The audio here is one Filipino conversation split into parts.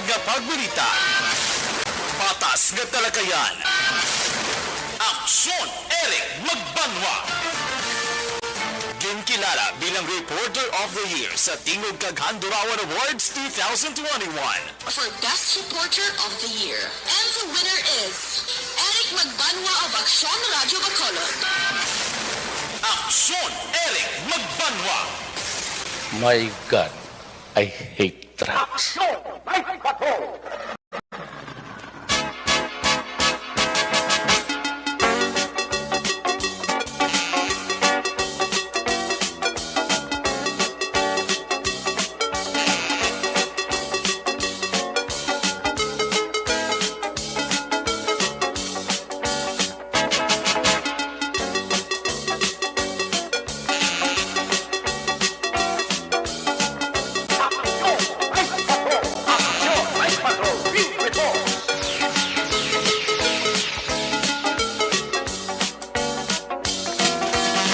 nga pagbalita. Patas nga talakayan. Aksyon Eric Magbanwa. Ginkilala bilang Reporter of the Year sa Tingog kag Handurawan Awards 2021. For Best Reporter of the Year. And the winner is Eric Magbanwa of Aksyon Radio Bacolod. Aksyon Eric Magbanwa. My God, I hate drugs.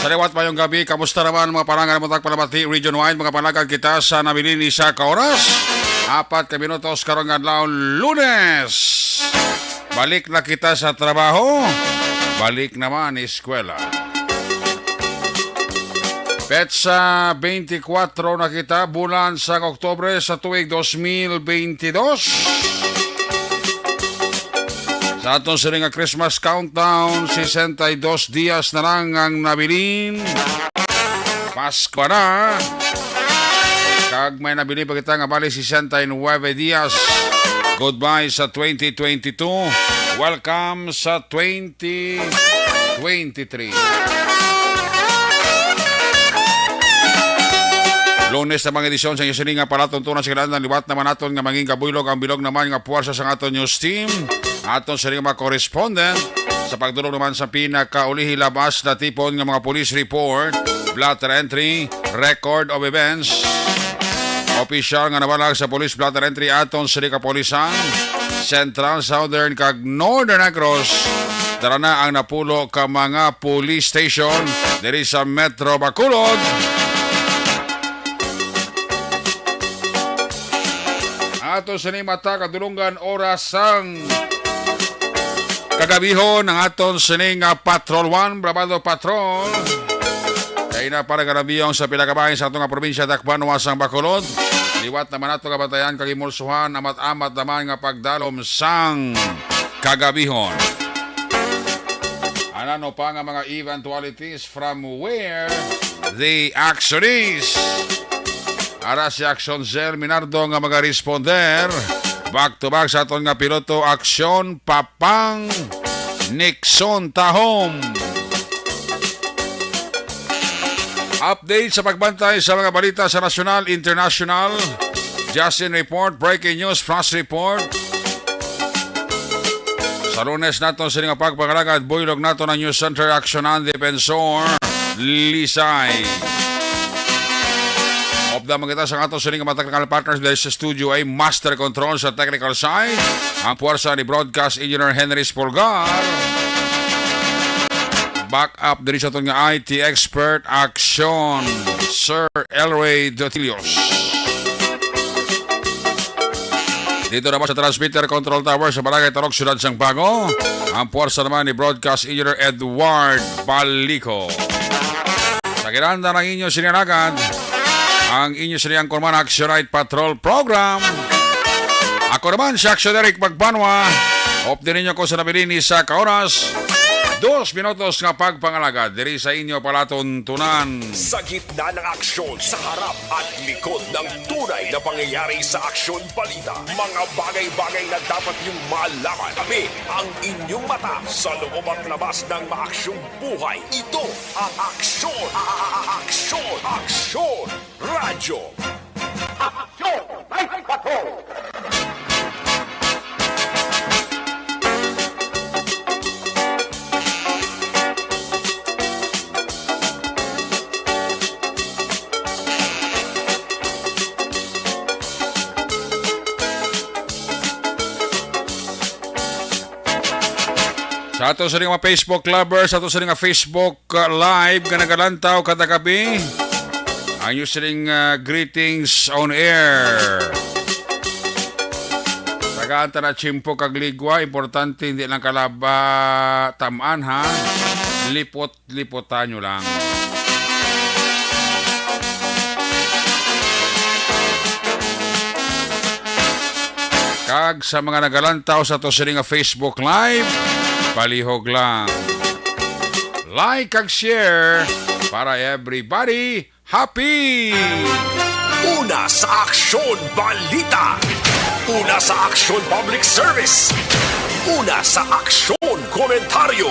Sariwat mayong gabi, kamusta naman mga palangan ng Palabati Region Wide, mga palagad kita sa nabilin isa ka oras, 4 minutos karong adlaw Lunes. Balik na kita sa trabaho, balik naman eskwela. Petsa 24 na kita, bulan sa Oktubre sa tuig 2022. Sa atong siring nga Christmas countdown, 62 dias na lang ang nabilin. Pasko na. Kag may nabilin pa kita nga bali 69 dias. Goodbye sa 2022. Welcome sa 2023. Lunes na mga edisyon sa inyong nga palatuntunan sa kailangan liwat naman natin nga manging kabuylog ang bilog naman nga puwersa sa aton news team. Aton sa mga correspondent sa pagdulong naman sa pinakaulihi labas na tipon ng mga police report, blotter entry, record of events. Official nga nabalag sa police blotter entry aton sa kapolisan, Central, Southern kag Northern Negros. Tara na ang napulo ka mga police station diri sa Metro Bacolod. Aton sa ni mata kadulungan orasang kagabihon ng aton sining Patrol 1, Brabado Patrol. Kaya na para karabiyong sa pinakabahin sa atong probinsya Dakban, Wasang Bacolod. Liwat naman ato kabatayan kagimulsuhan, amat-amat naman nga pagdalom sang kagabihon. Ano pa nga mga eventualities from where the action is. Ara si Action Zel Minardo nga mga responder. Back to back sa aton nga piloto aksyon Papang Nixon Tahom. Update sa pagbantay sa mga balita sa national, international. Justin Report, breaking news, flash report. Sa Lunes naton sa nga pagpangalagad, buylog naton ang News Center Aksyonan Defensor Lisay. Opda magkita sa ato sa mga technical partners dahil sa studio ay master control sa technical side. Ang puwersa ni broadcast engineer Henry Spolgar. Back up diri sa itong nga IT expert action Sir Elray Dotilios. Dito naman sa transmitter control tower sa Barangay Tarok, Siyudad Sang Bago. Ang puwersa naman ni broadcast engineer Edward Balico. Sa kinanda ng inyong sininagan, ang inyo siniyang kurman Action Night Patrol Program. Ako naman si Action Eric Magbanwa. Op din ninyo ko sa nabilini sa kaoras. 2 minutos nga pagpangalagad diri sa inyo palatuntunan. Sa gitna ng aksyon, sa harap at likod ng tunay na pangyayari sa aksyon balita. Mga bagay-bagay na dapat niyong malaman. Kami ang inyong mata sa loob at labas ng maaksyong buhay. Ito ang aksyon. Aksyon. Aksyon. Radyo. Aksyon. Night Patrol. Sa ato sa mga Facebook lovers, sa ato sa mga Facebook live nga nagalantaw kada gabi. Ang usually greetings on air. Tagaan ta na chimpo kag ligwa, importante hindi lang kalaba tamaan ha. Lipot-lipotan nyo lang. Kag sa mga nagalantaw sa to sila nga Facebook Live, palihog lang. Like kag share para everybody happy! Una sa Aksyon Balita. Una sa Aksyon Public Service. Una sa Aksyon Komentaryo.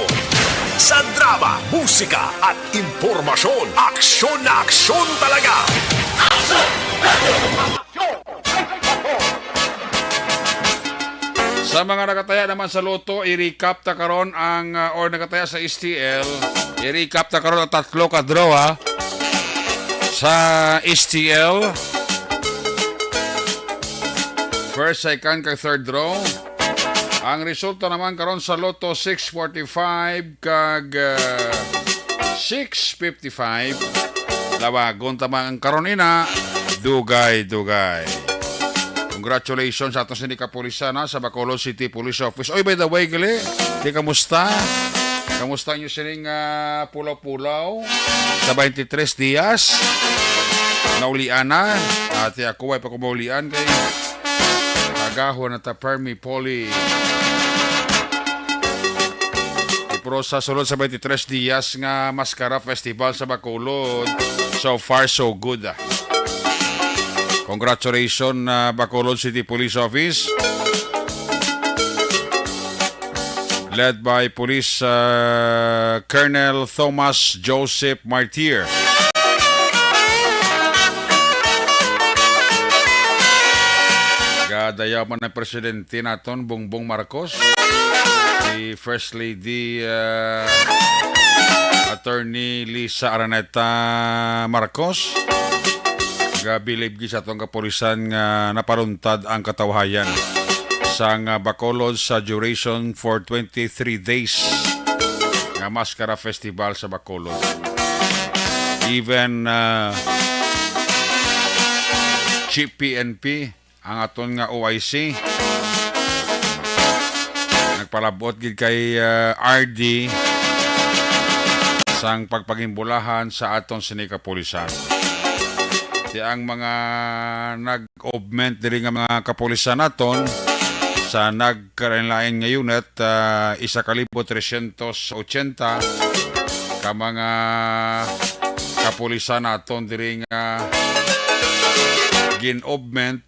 Sa drama, musika at impormasyon. Aksyon na aksyon talaga. Sa mga nakataya naman sa loto, i-recap ta karon ang or nakataya sa STL, i-recap ta karon ang tatlo ka draw ha. Sa STL, first, second, kag third draw. Ang resulta naman karon sa loto 645 kag 655. Lawagon tamang ang karon ina, dugay-dugay. Congratulations sa atong sindikapulisan sa Bacolod City Police Office. Oy, by the way, gali, di kamusta? Kamusta nyo sining pulaw-pulaw sa 23 Dias? Naulian na. At ako ay pa kumaulian kay kagahon na ta Permi Poli. Pero sa sulod sa 23 Dias nga Mascara Festival sa Bacolod. So far, so good. Congratulations, Bacolod City Police Office. Led by Police Colonel Thomas Joseph Martir. Gadayaw man ng presidente naton, Bongbong Marcos. Si First Lady Attorney Lisa Araneta Marcos. Gabilib sa itong kapulisan nga naparuntad ang katawhayan sa Bacolod sa duration for 23 days nga Mascara Festival sa Bacolod. Even Chief PNP ang aton nga OIC nagpalabot gid kay RD sang pagpagimbulahan sa aton sinikapulisan. Ang mga nag-augment diri nga mga kapulisan naton sa nagkarainlain nga unit 1,380 ka mga kapulisan naton diri nga gin-augment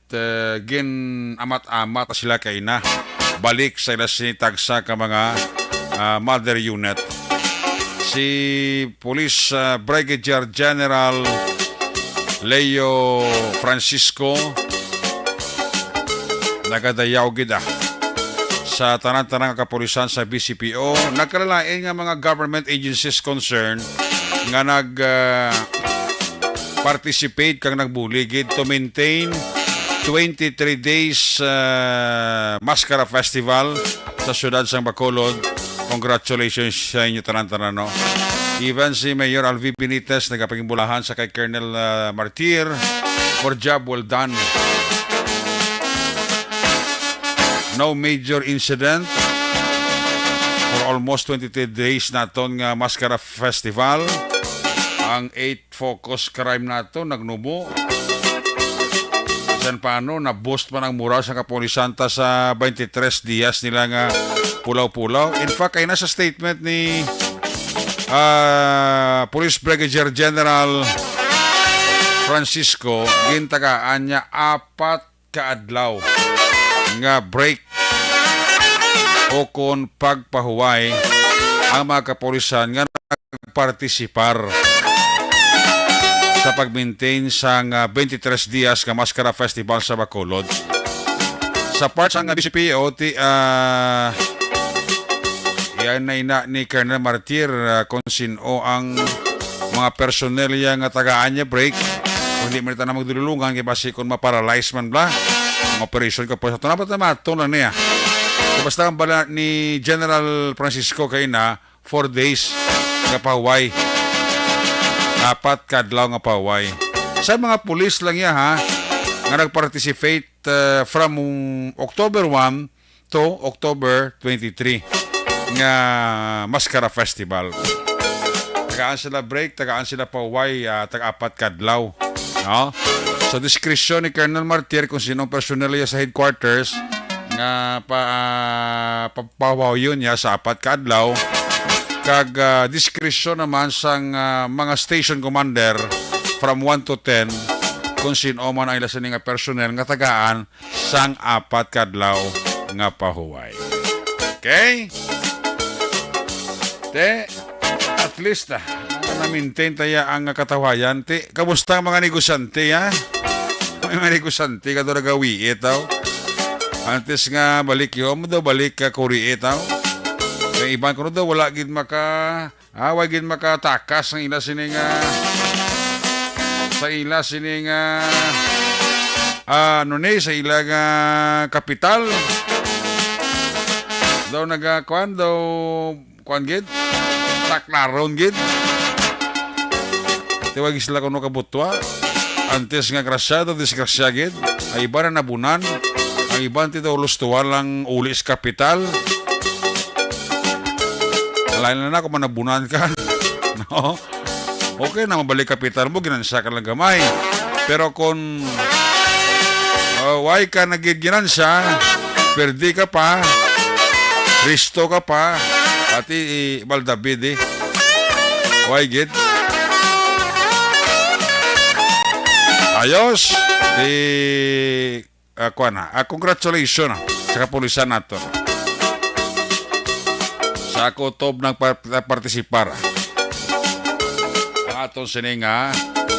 gin amat-amat sila kay na balik sa ila sinitagsa ka mga mother unit. Si Police Brigadier General Leo Francisco nagadayaw gida sa tanan-tanan kapulisan sa BCPO. Nagkalalain nga mga government agencies concerned nga participate kang nagbuligid to maintain 23 days Mascara Festival sa syudad sang Bacolod. Congratulations sa inyo tanan-tanan, no? Even si Mayor Alvi Benitez nagapagimbulahan sa kay Colonel Martir for job well done. No major incident for almost 23 days naton nga Mascara Festival. Ang 8 focus crime nato nagnubo. San paano na-boost man ang moral sa kapulisan ta sa 23 Dias nila nga pulaw-pulaw. In fact, ay nasa statement ni Police Brigadier General Francisco, gintagaan niya 4 kaadlaw nga break o kon pagpahuway ang mga kapulisan nga nagpartisipar sa pag-maintain sa 23 Dias nga Mascara Festival sa Bacolod. Sa parts ang BCPO, yan na ina ni Colonel Martir kung sino ang mga personnel nga tagaan niya break. Kung hindi man ito na magdululungan, kaya basi kung maparalyze man ba, ang operation ka po sa ito. Napat na mato na niya. So, basta ang bala ni General Francisco kayo na 4 days nga pahuway. 4 kadlaw nga pahuway. Sa mga pulis lang yan ha, nga nag-participate from October 1 to October 23 nga Mascara Festival. Tagaan sila break, tagaan sila pauway, tag-apat kadlaw. No? So, diskresyon ni Colonel Martir kung sinong personnel niya sa headquarters nga papawaw yun niya sa apat kadlaw. Kag diskresyon naman sang mga station commander from 1 to 10 kung sino man ang ilasan nga personnel nga tagaan sang apat kadlaw nga pahuway. Okay? Te, at least na-maintain tayo ang katawayan. Te, kamusta ang mga negosyante, ha? May mga negosyante ka doon nagawi itaw. Antes nga balik yun, daw balik ka kuri itaw. Kaya iban ko daw, wala gid wala gid makatakas ng ila sining sa ila sining sa ila kapital. Daw nagakuan daw kuan gid taklaron gid. Tiwag sila kuno kabutwa. Antes nga grasya daw disgrasya gid. Ay iba na nabunan. Ang iban ti daw lustuan lang uli sa kapital. Alain na kung manabunan ka. No? Okay na mabalik kapital mo, ginansya ka lang gamay. Pero kung why ka nagiginansya, perdi ka pa, Risto ka pa, pati Baldabid why gid? Ayos! Congratulations sa kapulisan nato. Sa kutob ng partisipar ang atong sininga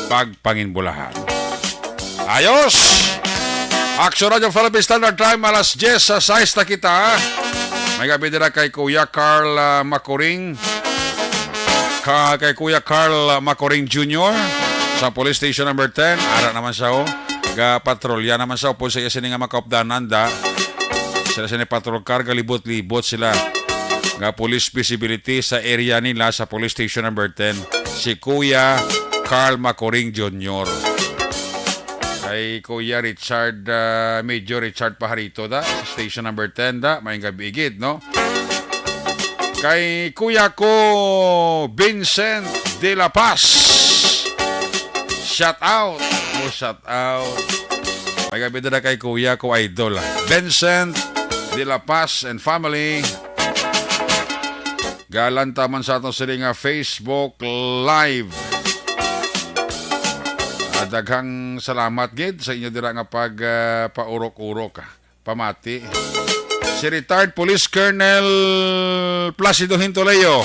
pagpanginbulahan. Ayos! Action Radio Philippine Standard Time alas 10 sa 6 na kita. May gabi dira kay Kuya Carl Macoring. Kay Kuya Carl Macoring Jr. sa Police Station number 10. Ara naman siya ga-patrolya naman siya po sa iya sininga makaupdananda. Sila sini patrol car, galibot-libot sila. Nga police visibility sa area nila sa Police Station number 10. Si Kuya Carl Macoring Jr. Kay Kuya Richard, Major Richard Pajarito sa Station number 10 may gabi igid, no? Kay Kuya ko Vincent de la Paz. Shout out. Shout out. May gabi na kay Kuya ko idol. Vincent de la Paz and family. Galanta man sa atong siling Facebook Live. Daghang salamat gid sa inyo dira nga pag paurok-urok pamati. Si retired Police Colonel Placido Hintoleo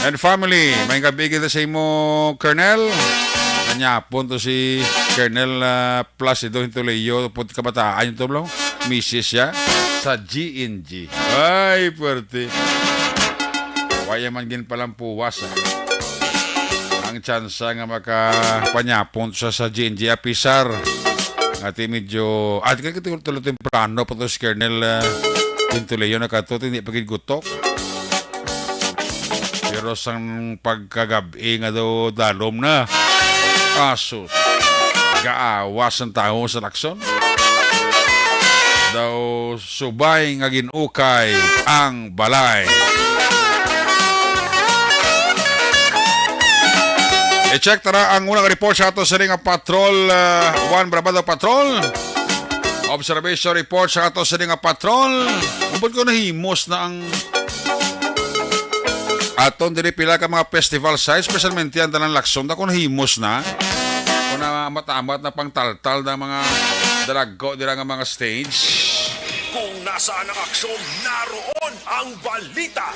and family. May gabi gid sa imo Colonel. Kanya punto si Colonel Placido Hintoleo pud kabataan ito blo. Mrs. siya sa GNG. Ay, puwerte. Waya man gin palang puwas. Ang tsansa nga makapanyapon sa GNG apisar. Ati medyo... Ati ka tulo temprano pa to si Colonel Hintoleo na kato. Hindi pagid gutok. Pero sang pagkagabi nga daw dalom na. Asus. Gaawas ang tao sa lakson. Daw subay nga ginukay ang balay. I-check tara ang unang report sa ato sa ring patrol 1 Brabado Patrol. Observation report sa ato sa ring patrol. Umbod ko nahimos na ang aton diri pila ka mga festival sites, specialmente ang tanan lakson da ko nahimos na. Kung na amat-amat na pangtaltal na mga dalago dira nga mga stage. Kung nasaan ang aksyon, naroon ang balita.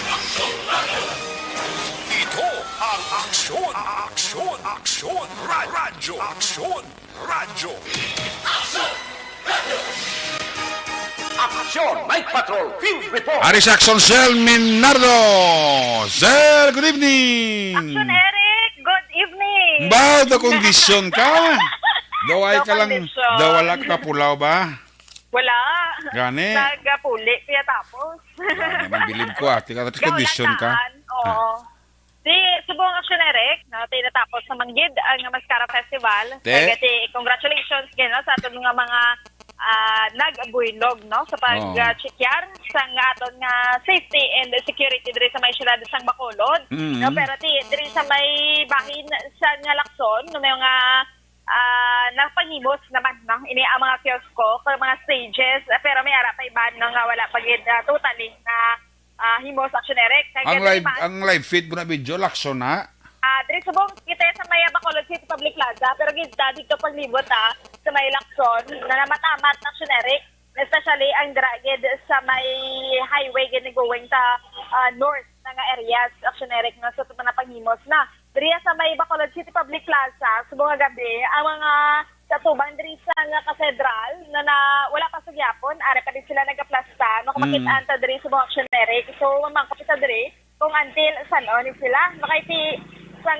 Ito ang aksyon, radyo, Aksyon, Mike Patrol, Field Report. Aris Action Cell Minardo. Sir, good evening. Action Eric, good evening. Ba, da kondisyon ka? Daway ka lang, dawala ka pulaw ba? Wala. Gani? Nagpuli, kaya tapos. Gani, man bilib ko tika kondisyon ka. Oo. Si subong Action Eric, na tinatapos sa Manggid ang Mascara Festival. Te? Kaya congratulations gina sa ating mga nag-buylog, no? Sa pag-checkyan sa nga aton nga safety and security diri sa may syudad sang Bacolod. No, pero diri sa may bahin sa nga Lacson, no, may mga napahimos naman, no? Ini ang mga kiosko, mga stages, pero may ara pa iban no, nga wala pagid totally na himos action erect. Ang live feed mo na video, Lacson na? Diri subong kita sa may Bacolod City Public Plaza, pero gidta dito paglibot sa may Lacson na namatamat action erect, especially ang dragid sa may highway gini going sa north na nga areas action erect na sa na panghimos na. Diri sa may Bacolod City Public Plaza, subong nga gabi, ang mga katubang diri sa nga cathedral na wala pa sa gyapon, are pa din sila nagaplasta, no kumakit-an ta diri subong action erect. So mamangkot kita diri kung until sanon sila makaiti sang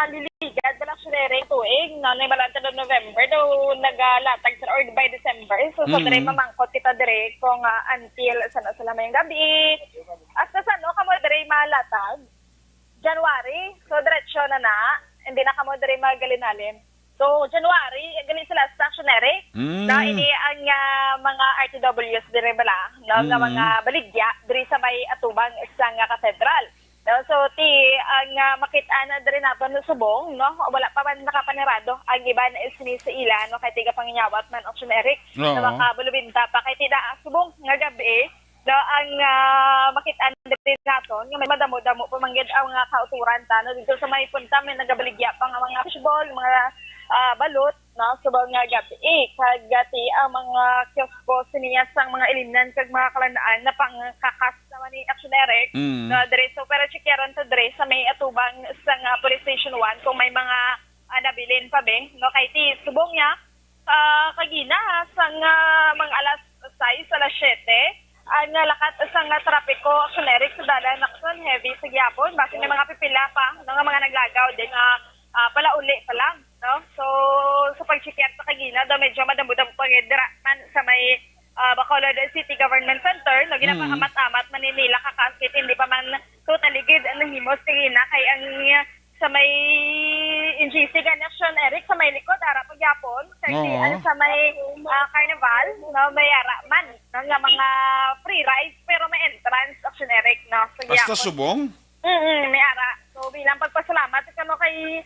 liligad bala sunere tuig no na balanta do November do nagalatag sa or by December so sa diri mamangkot kita diri kung until sano sila may gabi hasta sano kamo diri malatag January so diretso na hindi na kamo diri magalinalin so January gani sila stationary na ini ang mga RTWs diri bala no nga mga baligya diri sa may atubang sa nga cathedral. So, ang makita na rin natin no subong, no? Wala pa man nakapanirado. Ang iba na sa ila, no? Kaya tiga panginyawat man, Action Eric, na makabulubinta pa. Kaya tida subong nga gabi, no? Ang makita na rin natin, may madamo-damo pamanggid ang mga kauturan ta, no? Dito sa may punta, may nagabaligya pa nga mga fishball, mga balot, no? Subong nga gabi. Kagati ang mga kiosko siniyas ang mga ilimnan kag mga kalandaan na pangkakas naman ni Action Eric. No, dre, so pero checkeran to dre sa may atubang sa Police Station 1 kung may mga nabilin pa be. No, kay ti subong niya kagina sa mga alas 6 alas 7 ang lakat sa trapiko Action Eric sa dalan Lacson heavy sa gyapon base may mga pipila pa nga mga naglagaw din pala uli pa lang. No? So, sa pag-check sa kagina, daw medyo madamo-damo pag-diraman sa may Bacolod City Government Center, no, ginapahamat-amat Manila kakaskit, hindi pa man totaligid ang himos kagina, kay ang sa may NGC Action Eric, sa may likod, ara pagyapon, kaya sa may Carnival, no, may ara man, no, nga mga free rides, pero may entrance Action Eric, no, sa Basta subong? May ara. So, bilang pagpasalamat, kano kay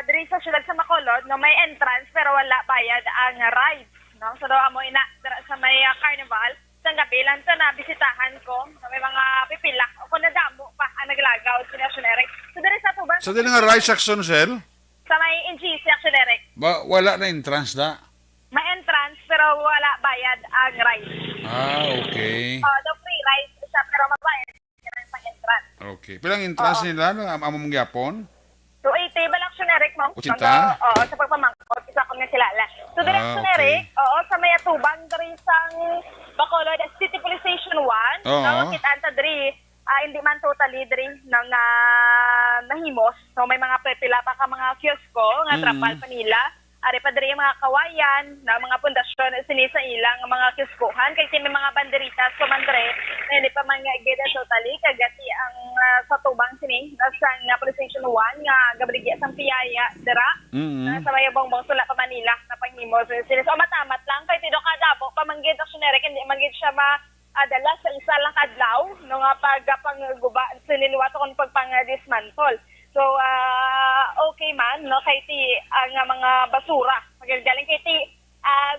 diri sa siyudad sa Bacolod no may entrance pero wala bayad ang rides no so daw amo ina sa may carnival sa gabi lang ta na bisitahan ko no, may mga pipila o kun nadamo pa ang naglagaw sa Action Eric so diri sa tuban Sa dili nga rice action sel? sa may NGC Action Eric Wala na entrance da? may entrance pero wala bayad ang rides Okay. the free rides isa pero mabayad ang entrance Okay. Pilang entrance nila among gyapon? So, 80 ba lang Action Eric mo? 80? Oo, sa pagpamangkot, isa ko nga kilala. So, diri Action Eric, sa may atubang, diri sang Bacolod City Police Station 1, no, kitaan ta diri, hindi man totally diri nang nahimos. So, may mga pepila pa ka mga kiosko, nga trapal pa nila. Ari pa diri mga kawayan, na mga pundasyon sinisa ilang mga kioskohan, kay may mga banderitas kumandre, na hindi pa man gida totally, kagati ang sa tubang sini, nasa nga Police Station 1, nga gabrigya sang piyaya, dira, sa may bongbong sula pa Manila, na panghimos. So, matamat lang, kay tido kadabo, pamanggid Action Eric, hindi manggid siya adala sa isa lang kadlaw, no nga pagpanguba, siniliwat akong pagpang-dismantle. So, okay man, no, kay ti ang mga basura. Magaling kay ti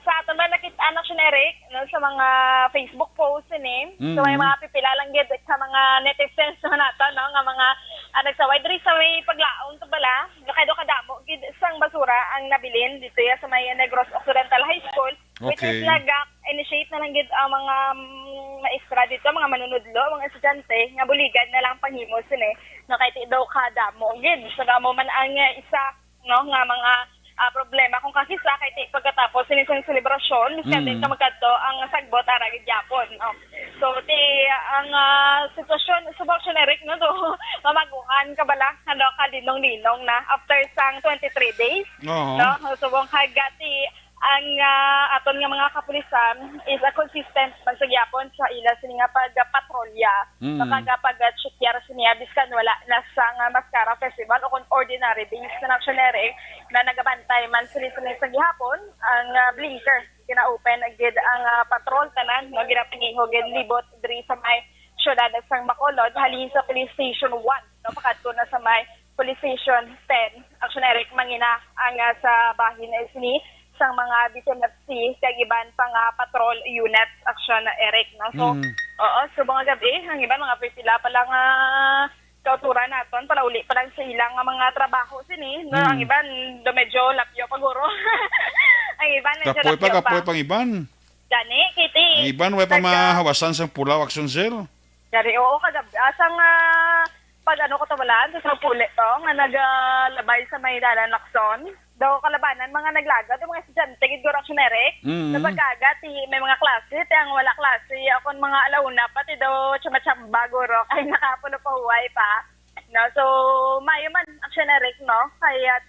sa aton ba nakita Action Eric, no, sa mga Facebook posts ni. So, may mga pipila lang gid sa mga netizens nato, no, nga mga nagsaway diri sa may paglaon to bala, kay do kadamo gid sang basura ang nabilin dito sa may Negros Occidental High School. Which is initiate na lang gid ang mga maestra dito, mga manunudlo, mga estudyante nga buligad na lang panghimos ni no kay ti daw kada mo gid so mo man ang isa no nga mga problema kung kasisa kay ti pagkatapos sinisang selebrasyon kasi ka magkadto ang sagbot ara gid Japon no so ti ang sitwasyon sa Action Eric no do mamaguhan ka bala ano ka linong-linong na after sang 23 days no so bong hagati ang aton nga mga kapulisan is a consistent pagsagyapon sa ila sini nga pagpatrolya pag-checkyer siniya biskan wala na sa nga Mascara Festival o kung ordinary days na aksiyonere na nagabantay man sila sa gihapon ang blinker kina-open agad ang patrol tanan no ginapangihog libot diri sa may syudad sang Bacolod halin sa Police Station 1 no pakadto na sa may Police Station 10 aksiyonere mangina ang sa bahin na sini sang mga BCMFC kag iban pang patrol units action na Eric no so oo so mga gabi ang iban mga pipila pa lang kauturan naton pala uli pa lang sa ilang mga trabaho sini no ang iban do medyo lapyo paguro ang iban medyo Kapoy pang iban. gani kiti Ang iban way pa mahawasan sa Pulaw Action Cell. dari oo kagabi asang pag ano ko tawalan sa puli to nga naglabay sa may dalan Lacson daw kalabanan mga naglagat yung mga estudyante gid go aksiyonere sa pagkagat may mga klase ang wala klase akon mga alauna pati daw chamba guro ay nakapulo pa huway pa no so mayo man aksiyonere no kaya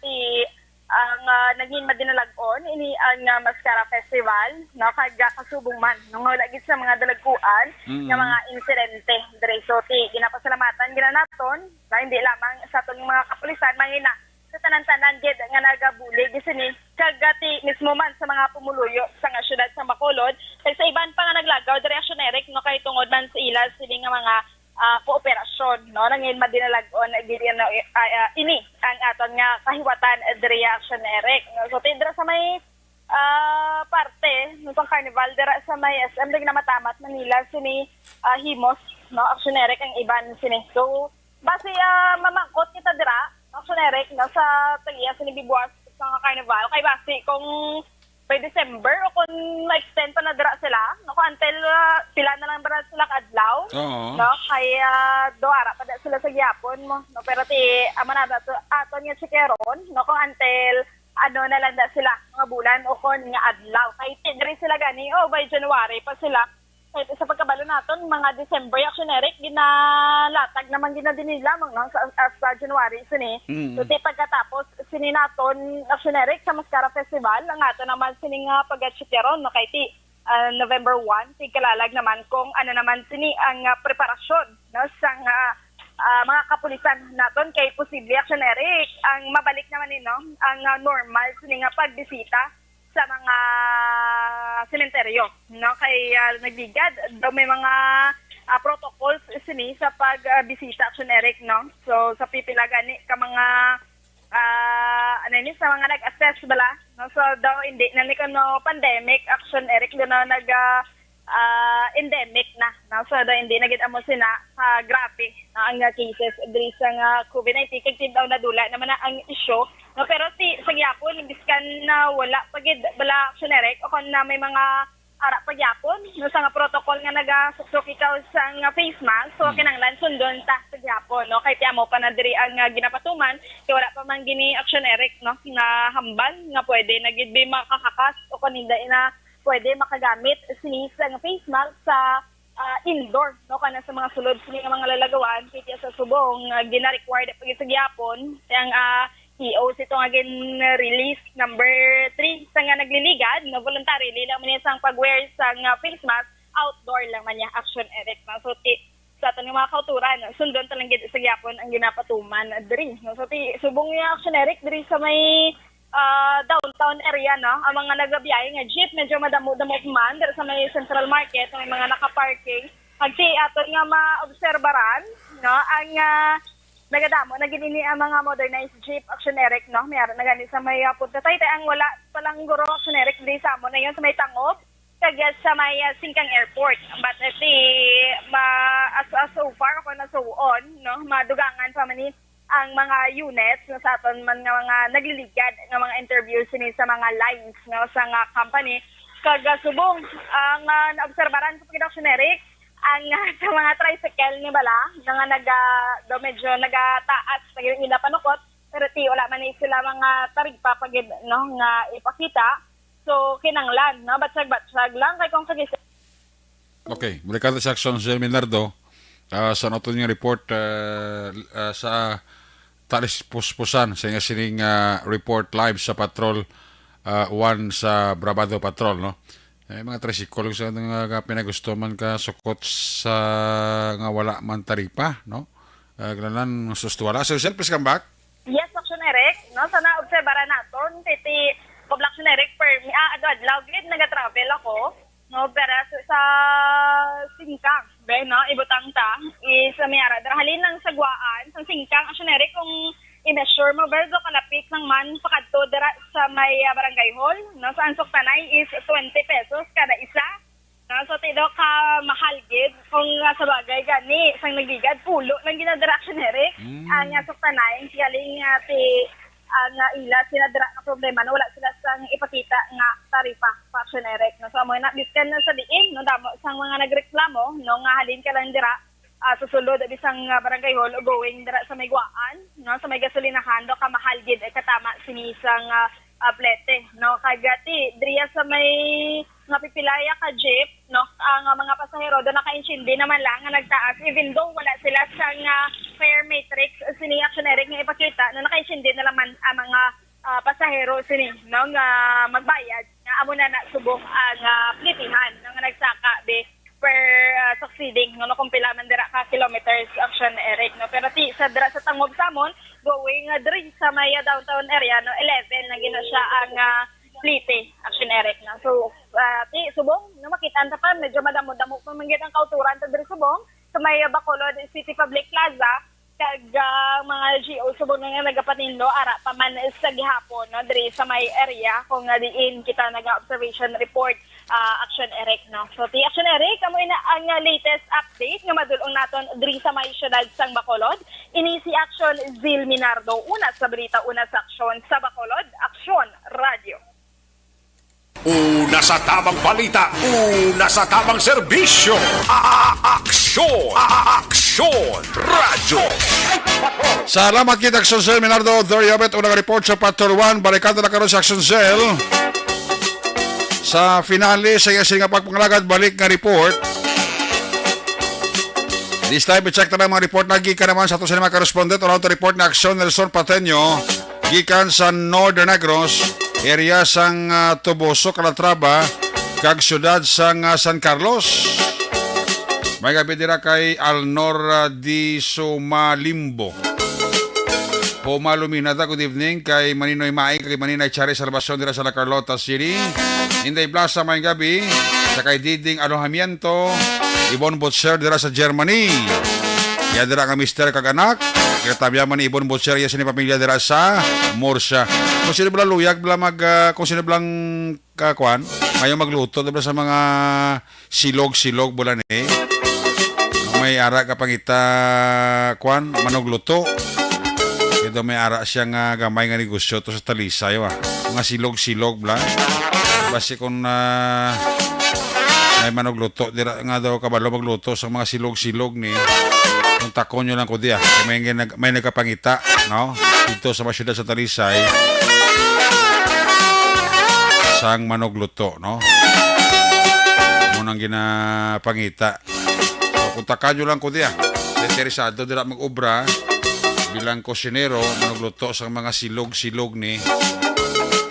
ang naging madinalag-on ini ang Mascara Festival no kag kasubong man no wala gid sa mga dalagkuan nga mga insidente dire so ginapasalamatan ginanaton na hindi lamang sa atong mga kapulisan mangina sa tanan-tanan gid nga nagabulig sini kagati mismo man sa mga pumuluyo sa nga syudad sa Bacolod kay sa iban pa nga naglagaw dire aksiyonere no kay tungod man sa ila sini nga mga kooperasyon no nangin madinalag-on gid ini ang aton nga kahiwatan dire aksiyonere no so tidra sa may parte no pang carnival dira sa may SM dig na matamat Manila sini himos no aksiyonere ang iban sini so base mamangkot kita dira aksiyonere no sa tagiya sini bibuas sa carnival kay base kung by December o kung ma-extend pa na dira sila no kung until pila na lang dira sila kadlaw no kaya doara pa sila sa gyapon mo no pero amanada to aton nga chikeron no kung until ano na lang sila mga bulan o kung nga adlaw kay diri sila gani by January pa sila kaya sa pagkabalo naton mga December aksiyonere ginalatag naman ginadin nila no sa January sini so pagkatapos sini naton aksiyonere sa Mascara Festival ang ato naman sini nga pag-chikeron no kay November 1 kalalag naman kung ano naman sini ang preparasyon no sa mga kapulisan naton kay posible aksiyonere ang mabalik naman ang normal sini nga pagbisita sa mga sementeryo no kay nagbigad daw may mga protocols sini sa pagbisita aksiyonere no so sa pipila gani ka mga sa mga nag-assess bala no so daw hindi na ni kano pandemic aksiyonere na nag endemic na no so daw hindi na gid amo sina grabe no, ang cases diri sa COVID-19 kay daw nadula naman na ang issue no pero sa gyapon biskan na wala pagid bala aksiyonere o kon na may mga ara pagyapon no sa nga protocol nga nagasuk ikaw sa nga face mask so kinahanglan sundon ta sa gyapon no kay tiamo pa na diri ang ginapatuman kay wala pa man gini aksiyonere no nga hambal nga pwede na gid makakakas o kanina na pwede makagamit sini sa nga face mask sa indoor no kana sa mga sulod sini nga mga lalagawan kay sa subong gina-required pag sa gyapon ang EO ito nga release number 3 sa nga nagliligad no voluntarily lang man sang pag-wear sa nga face mask outdoor lang man niya action Eric no so sa aton mga kauturan sundon talang gid sa gyapon ang ginapatuman diri no so subong nga action Eric diri sa may downtown area no ang mga nagabiyahe nga jeep medyo madamo-damo man diri sa may Central Market may mga naka-parking agti aton nga maobserbaran no ang nagadamo nagini ang mga modernized jeep aksiyonere no mayara na gani sa may punta tay ang wala palang guro aksiyonere di sa mo na yon sa may Tangop kag sa may Singkang Airport but so far ako na suon no madugangan pa man ang mga units no sa aton man nga mga nagliligad nga mga interviews ni sa mga lines no sa nga company kag subong ang naobserbaran sa aksiyonere ang sa mga tricycle ni bala nga medyo nagataas sa ila panukot pero wala man sila mga tarigpa pagid no nga ipakita so kinanglan no batsag lang kay kung sagis. Okay, muli ka sa action si Minardo sa naton yung report sa talis puspusan sa nga sining report live sa patrol one sa Brabado Patrol, no? Mga tricycle sa nga pinagusto man ka sukot sa nga wala man taripa, no? Gananan sustuwala. So, please come back. Yes, Action Eric, no? Sana observara naton, titi Action Eric, per adlaw gid naga-travel ako, no? Pero sa Singkang, no? Ibutang ta, is mayara, halin ng sagwaan, sa Singkang, Action Eric, kung i-measure mo, verso kalapit ng man, pakadto dira sa may barangay hall, no? Sa Ansok Tanay is 20 pesos kada isa. No, so tido ka mahal gid kung sa bagay gani sang nagligad pulo lang ginadirection Eric ang suktanay galing ti ang ila sinadira na problema no wala sila sang ipakita nga taripa Action Eric no so mo na biskan na sa diin no damo sang mga nagreklamo no nga halin ka lang dira susulod bisang barangay hall going dira sa may guaan no sa may gasolinahan do ka mahal gid katama sinisang plete no kagati driya sa may nga pipilaya ka jeep no ang mga pasahero do naka-insindi naman lang nga nagtaas even though wala sila sang fare matrix sini Action Eric nga ipakita no naka-insindi na naman ang mga pasahero sini no nga magbayad nga amo na subok ang plitihan no nga nagsaka be per succeeding no kumpila man dira ka kilometers Action Eric no pero ti sa dira sa Tangob Samon going diri sa may downtown area no 11 na gina siya ang plite Action Eric na so ti subong no makita ta pa medyo madamo-damo pa man gid ang kauturan ta diri subong sa may Bacolod City Public Plaza kag mga GO subong nga nagapatindo ara pa man sa gihapon no diri sa may area kung diin kita naga-observation report Action Eric no so ti Action Eric amo ina ang latest update nga madulong naton diri sa may syudad sang Bacolod ini si Action Zil Minardo una sa balita una sa aksyon sa Bacolod Aksyon Radio. Una sa tamang balita, una sa tamang serbisyo. Aksyon! Aksyon! Radyo! Salamat kita Action Cell Minardo Doriabet unang report sa Patrol 1 barikada na karon sa Action Cell sa finale sa nga pagpangalagad balik nga report this time i-check na mga report na gikan naman sa ato sa mga correspondent around the report na Action Nelson Pateño gikan sa Northern Negros area sang Toboso, Calatrava kag syudad sang San Carlos. May gabi dira kay Alnor di Sumalimbo. Pumaluminada, good evening kay Maninoy Mai kay Maninay Chari Salvacion dira sa La Carlota City. Inday Plaza may gabi sa kay Diding Alojamiento Ibon Butcher dira sa Germany. Ya dira ka mister kag anak. Kaya tabiya man Ibon Butcher ya sini pamilya dira sa Murcia. Kung sino bala luyag bala kung sino blang kakuan ngayon magluto diba sa mga silog-silog bula ni may ara ka pangita kuan manogluto ito may ara siya nga gamay nga negosyo to sa Talisay mga silog-silog bala basi kung may manogluto dira nga daw kabalo magluto sa mga silog-silog ni kung takon nyo lang ko diya may nagkapangita no dito sa masyudad sa Talisay sang manogluto no munang ginapangita so kung takan nyo lang ko diya interesado dira mag-obra bilang kusinero manogluto sa mga silog-silog ni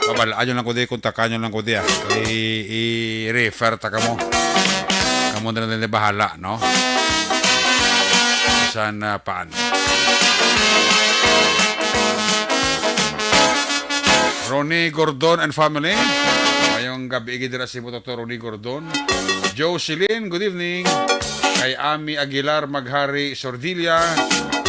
pabalaan nyo lang ko diya kung takan nyo lang ko diya i-refer ta kamo na nila bahala no saan paan Ronnie Gordon and family. Ngayong gabi dira si Dr. Ronnie Gordon. Jocelyn, good evening. Kay Ami Aguilar Maghari Sordilla.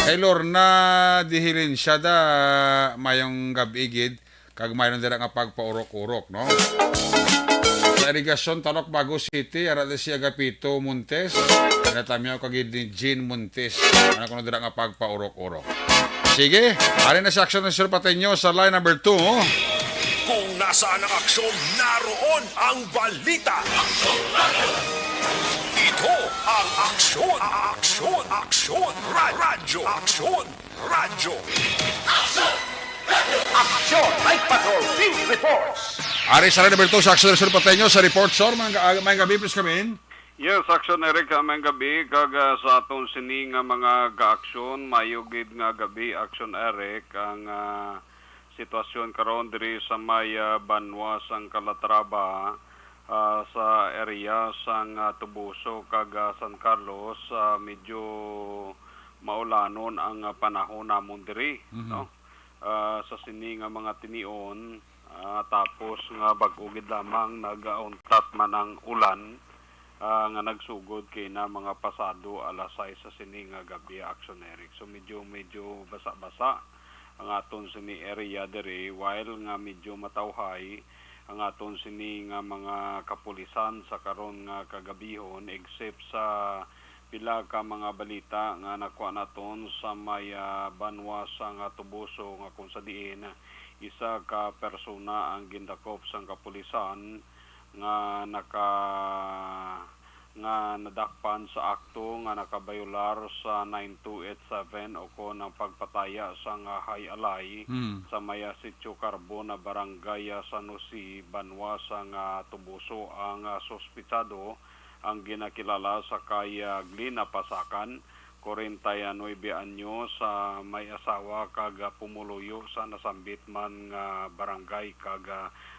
Kay Lorna Dihilinsyada mayong gabi kag mayroon dira nga pagpaurok-urok no. Sa irigasyon Talok Bago City ara si Agapito Montes. Natamyaw kag ni Jean Montes. Ana kuno dira nga pagpaurok-urok. Sige, ari na sa Action ng Sir Pateño sa line number 2. Kung nasaan ang aksyon, naroon ang balita. Ito ang aksyon, aksyon, aksyon, radyo, aksyon, radyo. Aksyon! Night Patrol Field Reports! Ari sa line number 2 sa Action ng Sir Pateño sa report, sir. May gabi, please come in. Yes, Action Eric, may gabi kag sa aton sini nga mga ga-aksyon mayugid nga gabi Action Eric ang sitwasyon karon diri sa may Banwa sang Calatrava sa area sang Tubuso kag San Carlos. Medyo maulanon ang panahon namon diri, no? Sa sini nga mga tinion, tapos nga bag-ugid lamang nagauntat man ang ulan nga nagsugod kay na mga pasado alas 6 sa sini nga gabi, Action Eric. So medyo basa-basa ang aton sini area diri, while nga medyo matawhay ang aton sini nga mga kapulisan sa karon nga kagabihon, except sa pila ka mga balita nga nakuha naton sa may Banwa sa nga Tubuso nga kung sa diin isa ka persona ang gindakop sang kapulisan nga nadakpan sa akto nga nakabayular sa 9287 o ko ng pagpataya sa nga high alay sa maya Sitio Carbo na barangay San Jose, Banwa sa nga Tubuso. Ang sospitsado ang ginakilala sa kaya Glina Pasakan, 49 anyos, sa may asawa kag pumuluyo sa nasambit man nga barangay kag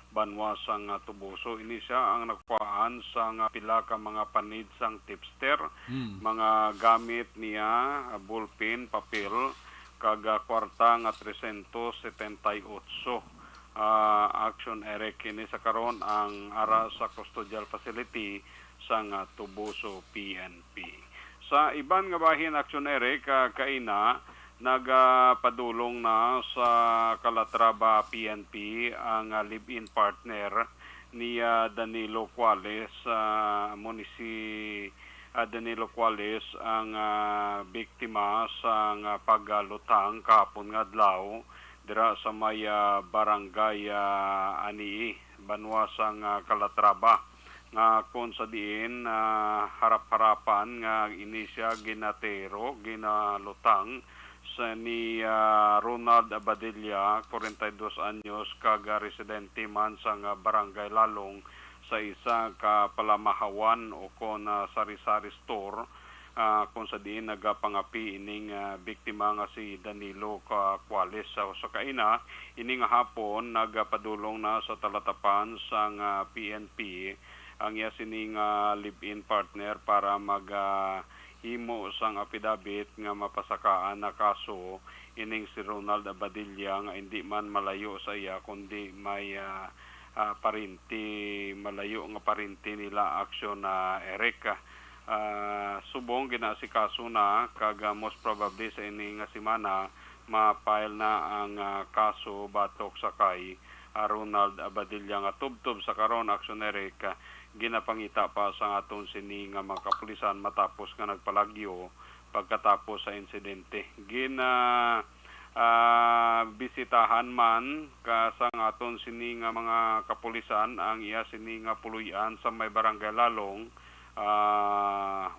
Banwa sang Tubuso. Ini siya ang nagkuhaan sa pila ka mga panid sang tipster, mga gamit niya, ballpen, papel, kag kwarta nga 378. Action Eric, ini sa karon ang ara sa custodial facility sang Tubuso PNP. Sa iban nga bahin, Action Eric, kaina nagapadulong na sa Calatrava PNP ang live-in partner ni Danilo Cuales. Danilo Cuales ang biktima sa paglutang kahapon nga adlaw dira sa may barangay Ani, Banwa sang Calatrava, nga kung sa diin harap-harapan nga ini siya ginalutang sa ni Ronald Abadilla, 42 anyos, kag residente man sa barangay Lalong sa isa ka palamahawan o kon sari-sari store, kung sa diin nagapangapi ining biktima nga si Danilo Cuales. Sa kaina ining hapon nagapadulong na sa talatapan sang PNP ang sining live-in partner para himo sang affidavit nga mapasakaan na kaso ining si Ronald Abadilla nga hindi man malayo sa iya kundi may parinti, malayo nga parinti nila, Action Eric. Subong ginasikaso na kag most probably sa ining semana ma-file na ang kaso batok sa kay Ronald Abadilla nga tubtob sa karon, Action Eric, ginapangita pa sa aton sini nga mga kapulisan matapos nga nagpalagyo pagkatapos sa insidente. Bisitahan man sa aton sini nga mga kapulisan ang iya sini nga puluyan sa may barangay Lalong.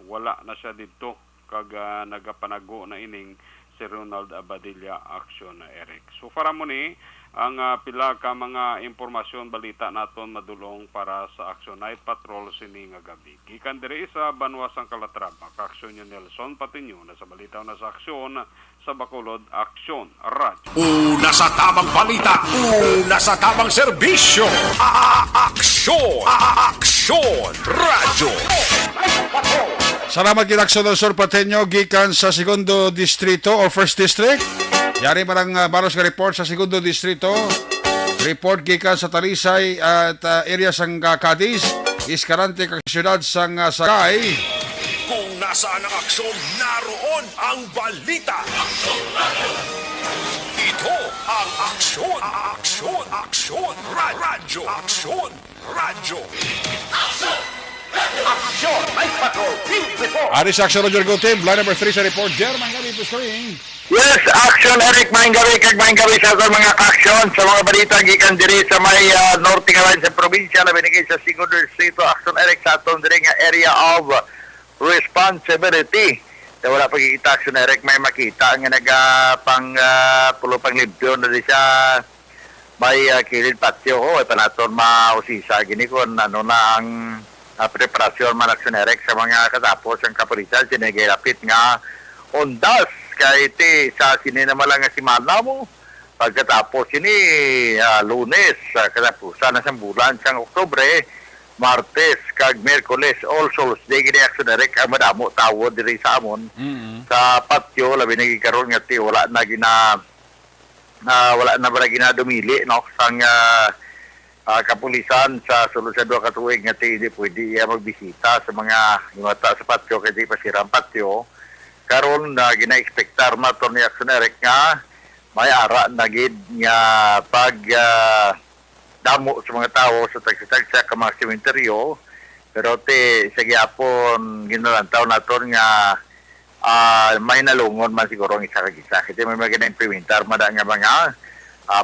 Wala na siya dito kag nagapanago na ining si Ronald Abadilla, Action Eric. So para mo ni ang pila ka mga impormasyon balita naton madulong para sa Action Night Patrol sini nga gabi. Gikan diri sa Banwa sang Calatrava, Action Nelson Patinyo na sa balita na sa Aksyon sa Bacolod, Action Radio. Una sa tamang balita, una sa tamang serbisyo. Aksyon! Aksyon Radio! Salamat kay Aksyon del Sur Pateño gikan sa Segundo Distrito o First District. Yari marang baros nga report sa Segundo Distrito. Report gikan sa Talisay at area sang Cadiz. Iskarante kag siyudad sang Sakay. Kung nasaan ang aksyon, naroon ang balita. Ito ang Aksyon! Aksyon! Aksyon! Radyo! Aksyon! Radyo! Aksyon! Night Patrol Field Report! Aris Aksyon Roger Go Team. Line number 3 sa report. Jerman gabi po screen. Yes, Action Eric, maing gabi sa ating mga aksyon sa mga balita gikan diri sa may norte nga sa probinsya na binigay sa Segundo Distrito. Action Eric sa atong diri nga area of responsibility. So, wala pagkikita, Action Eric, may makita nga nagapang pulupang libyo na di siya may kilid patio ho, panaton mausisa gini kung ano na ang preparasyon man, Action Eric, sa mga katapos ang kapulisan sinigilapit nga ondas kahit sa sinina lang nga si Malamo Pagkatapos ini Lunes, katapusan na sa bulan sang Oktubre, Martes kag Miyerkules, All Souls Day gini action direct ang madamo tawo diri sa amon sa patio labi na gikaron nga ti wala na ba dumili no sang kapulisan sa sulod sa 2 ka tuig nga ti di pwede magbisita sa mga himata sa patio kay di pasirang patio karon na gina-expectar maton ni action direct nga may ara na gid nga pag damo sa mga tao sa tagsa-tagsa ka mga sementeryo pero sa gyapon ginalantaw naton nga may nalungon man siguro ang isa kag-isa kasi may mga implementar mada nga mga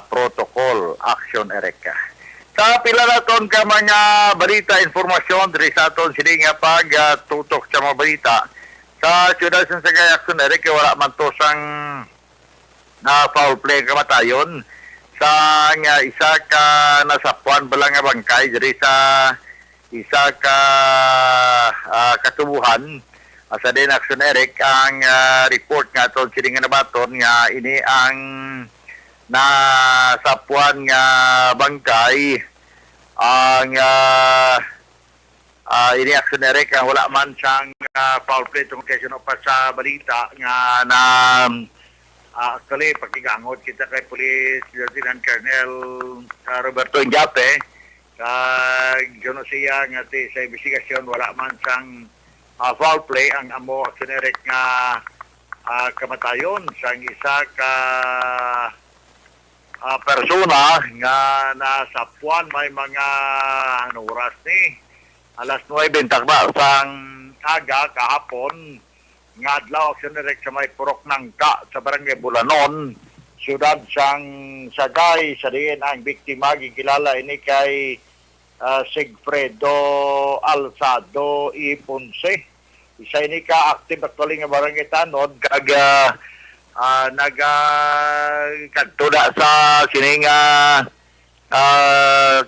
protocol action ereka sa pila naton ka mga balita informasyon diri sa aton sini nga pag tutok sa mga balita sa siyudad sa Sagay action ereka wala man to sang foul play kamatayon sa nga isa ka nasapuan bala nga bangkay diri sa isa ka katubuhan sa din action Eric ang report nga tod sini nga nabaton nga ini ang nasapuan nga bangkay ang ini action Eric ang wala man siyang foul play tungkol kasi pa sa balita nga na actually, pagkigangot kita kay Police Lieutenant Colonel Roberto Injape, gano siya nga sa investigasyon, wala man siyang foul play ang amo aksionerik nga kamatayon sang isa ka persona nga nasapuan may mga oras ni alas 9 takba sang aga kahapon nga adlaw action direct sa may Purok Nangka sa Barangay Bulanon, siyudad sang Sagay, sa diin ang biktima gikilala ini kay Sigfredo Alzado I. Ponce. Isa ini ka active actually nga barangay Tanod kag nagkadto sa sining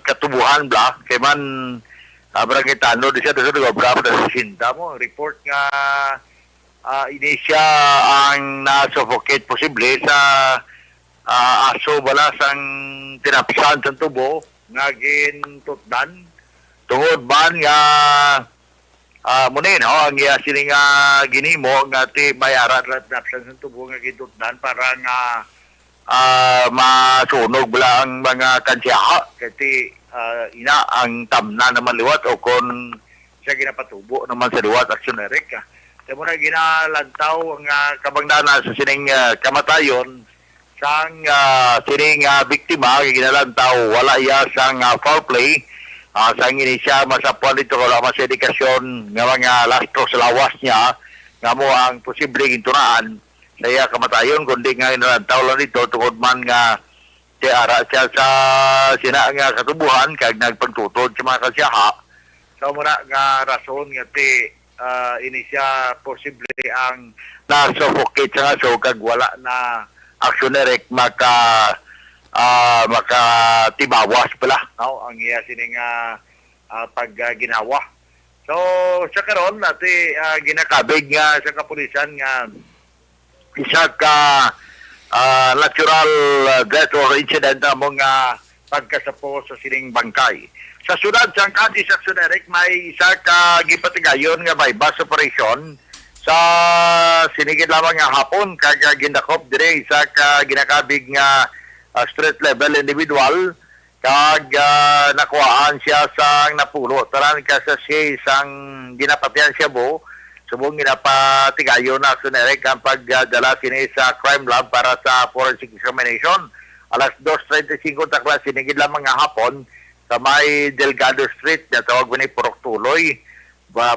katubuhan bla kay man barangay Tanod siya sa obra sa Sinta mo report nga ini siya ang na-suffocate posible sa aso bala sang tinapsan sa tubo nga gintutdan tungod ban nga munin ang sining ginimo nga ti bayaran at tinapsan sa tubo nga gintutdan para nga masunog bala ang mga kansyaha kasi ina ang tamna naman liwat o kon siya ginapatubo naman sa liwat action Eric sa muna ginalantaw ang kabangdana sa sining kamatayon sang sining biktima ginalantaw wala iya sang foul play sang ini siya masapuan dito wala mas edukasyon nga mga lastro sa lawas niya nga mo ang posible gintunaan sa iya kamatayon kundi nga ginalantaw lang dito tungod man nga ara siya sa sina nga katubuhan kag nagpagtutod sa mga kasyaha sa muna nga rason nga ini siya posible ang na-suffocate sa aso kag wala na actioneric makatibawas pala no? Ang iya sining pagginawa. So sa karon nati ginakabig nga sa kapulisan nga isa ka natural death or incident among pagkasapo sa sining bangkay. Sa siyudad sang Cadiz Action Eric may isa ka gipatigayon nga by bus operation sa sinigid lamang nga hapon kag gindakop dire isa ka ginakabig nga street level individual kag nakuhaan siya sang napulo taran ka sa siya sang ginapatian siya bo subong ginapatigayon na Action Eric ang pagdala sini sa crime lab para sa forensic examination alas 2:35 takla sinigid lamang nga hapon sa may Delgado Street na tawag ni Purok Tuloy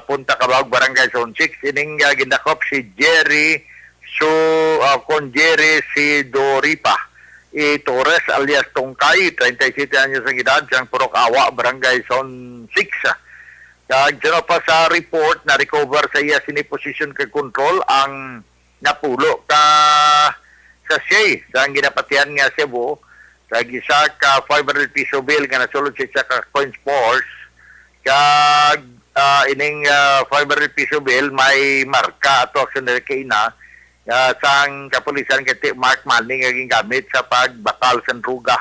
punta kabawag Barangay Zone 6 ining gindakop si Jerry Jerry Sidoripa Torres alias Tongkay 37 anyos ang edad siyang Purok Awa Barangay Zone 6 kag pa sa report na recover sa iya sini position kay control ang napulo ka sa siya sa ginapatian nga Cebu kag isa ka 500 piso bill nga nasulod siya ka coins force kag ining 500 piso bill may marka ato action kay ina sang kapulisan kay Mark Manning nga gingamit sa pagbakal sa druga.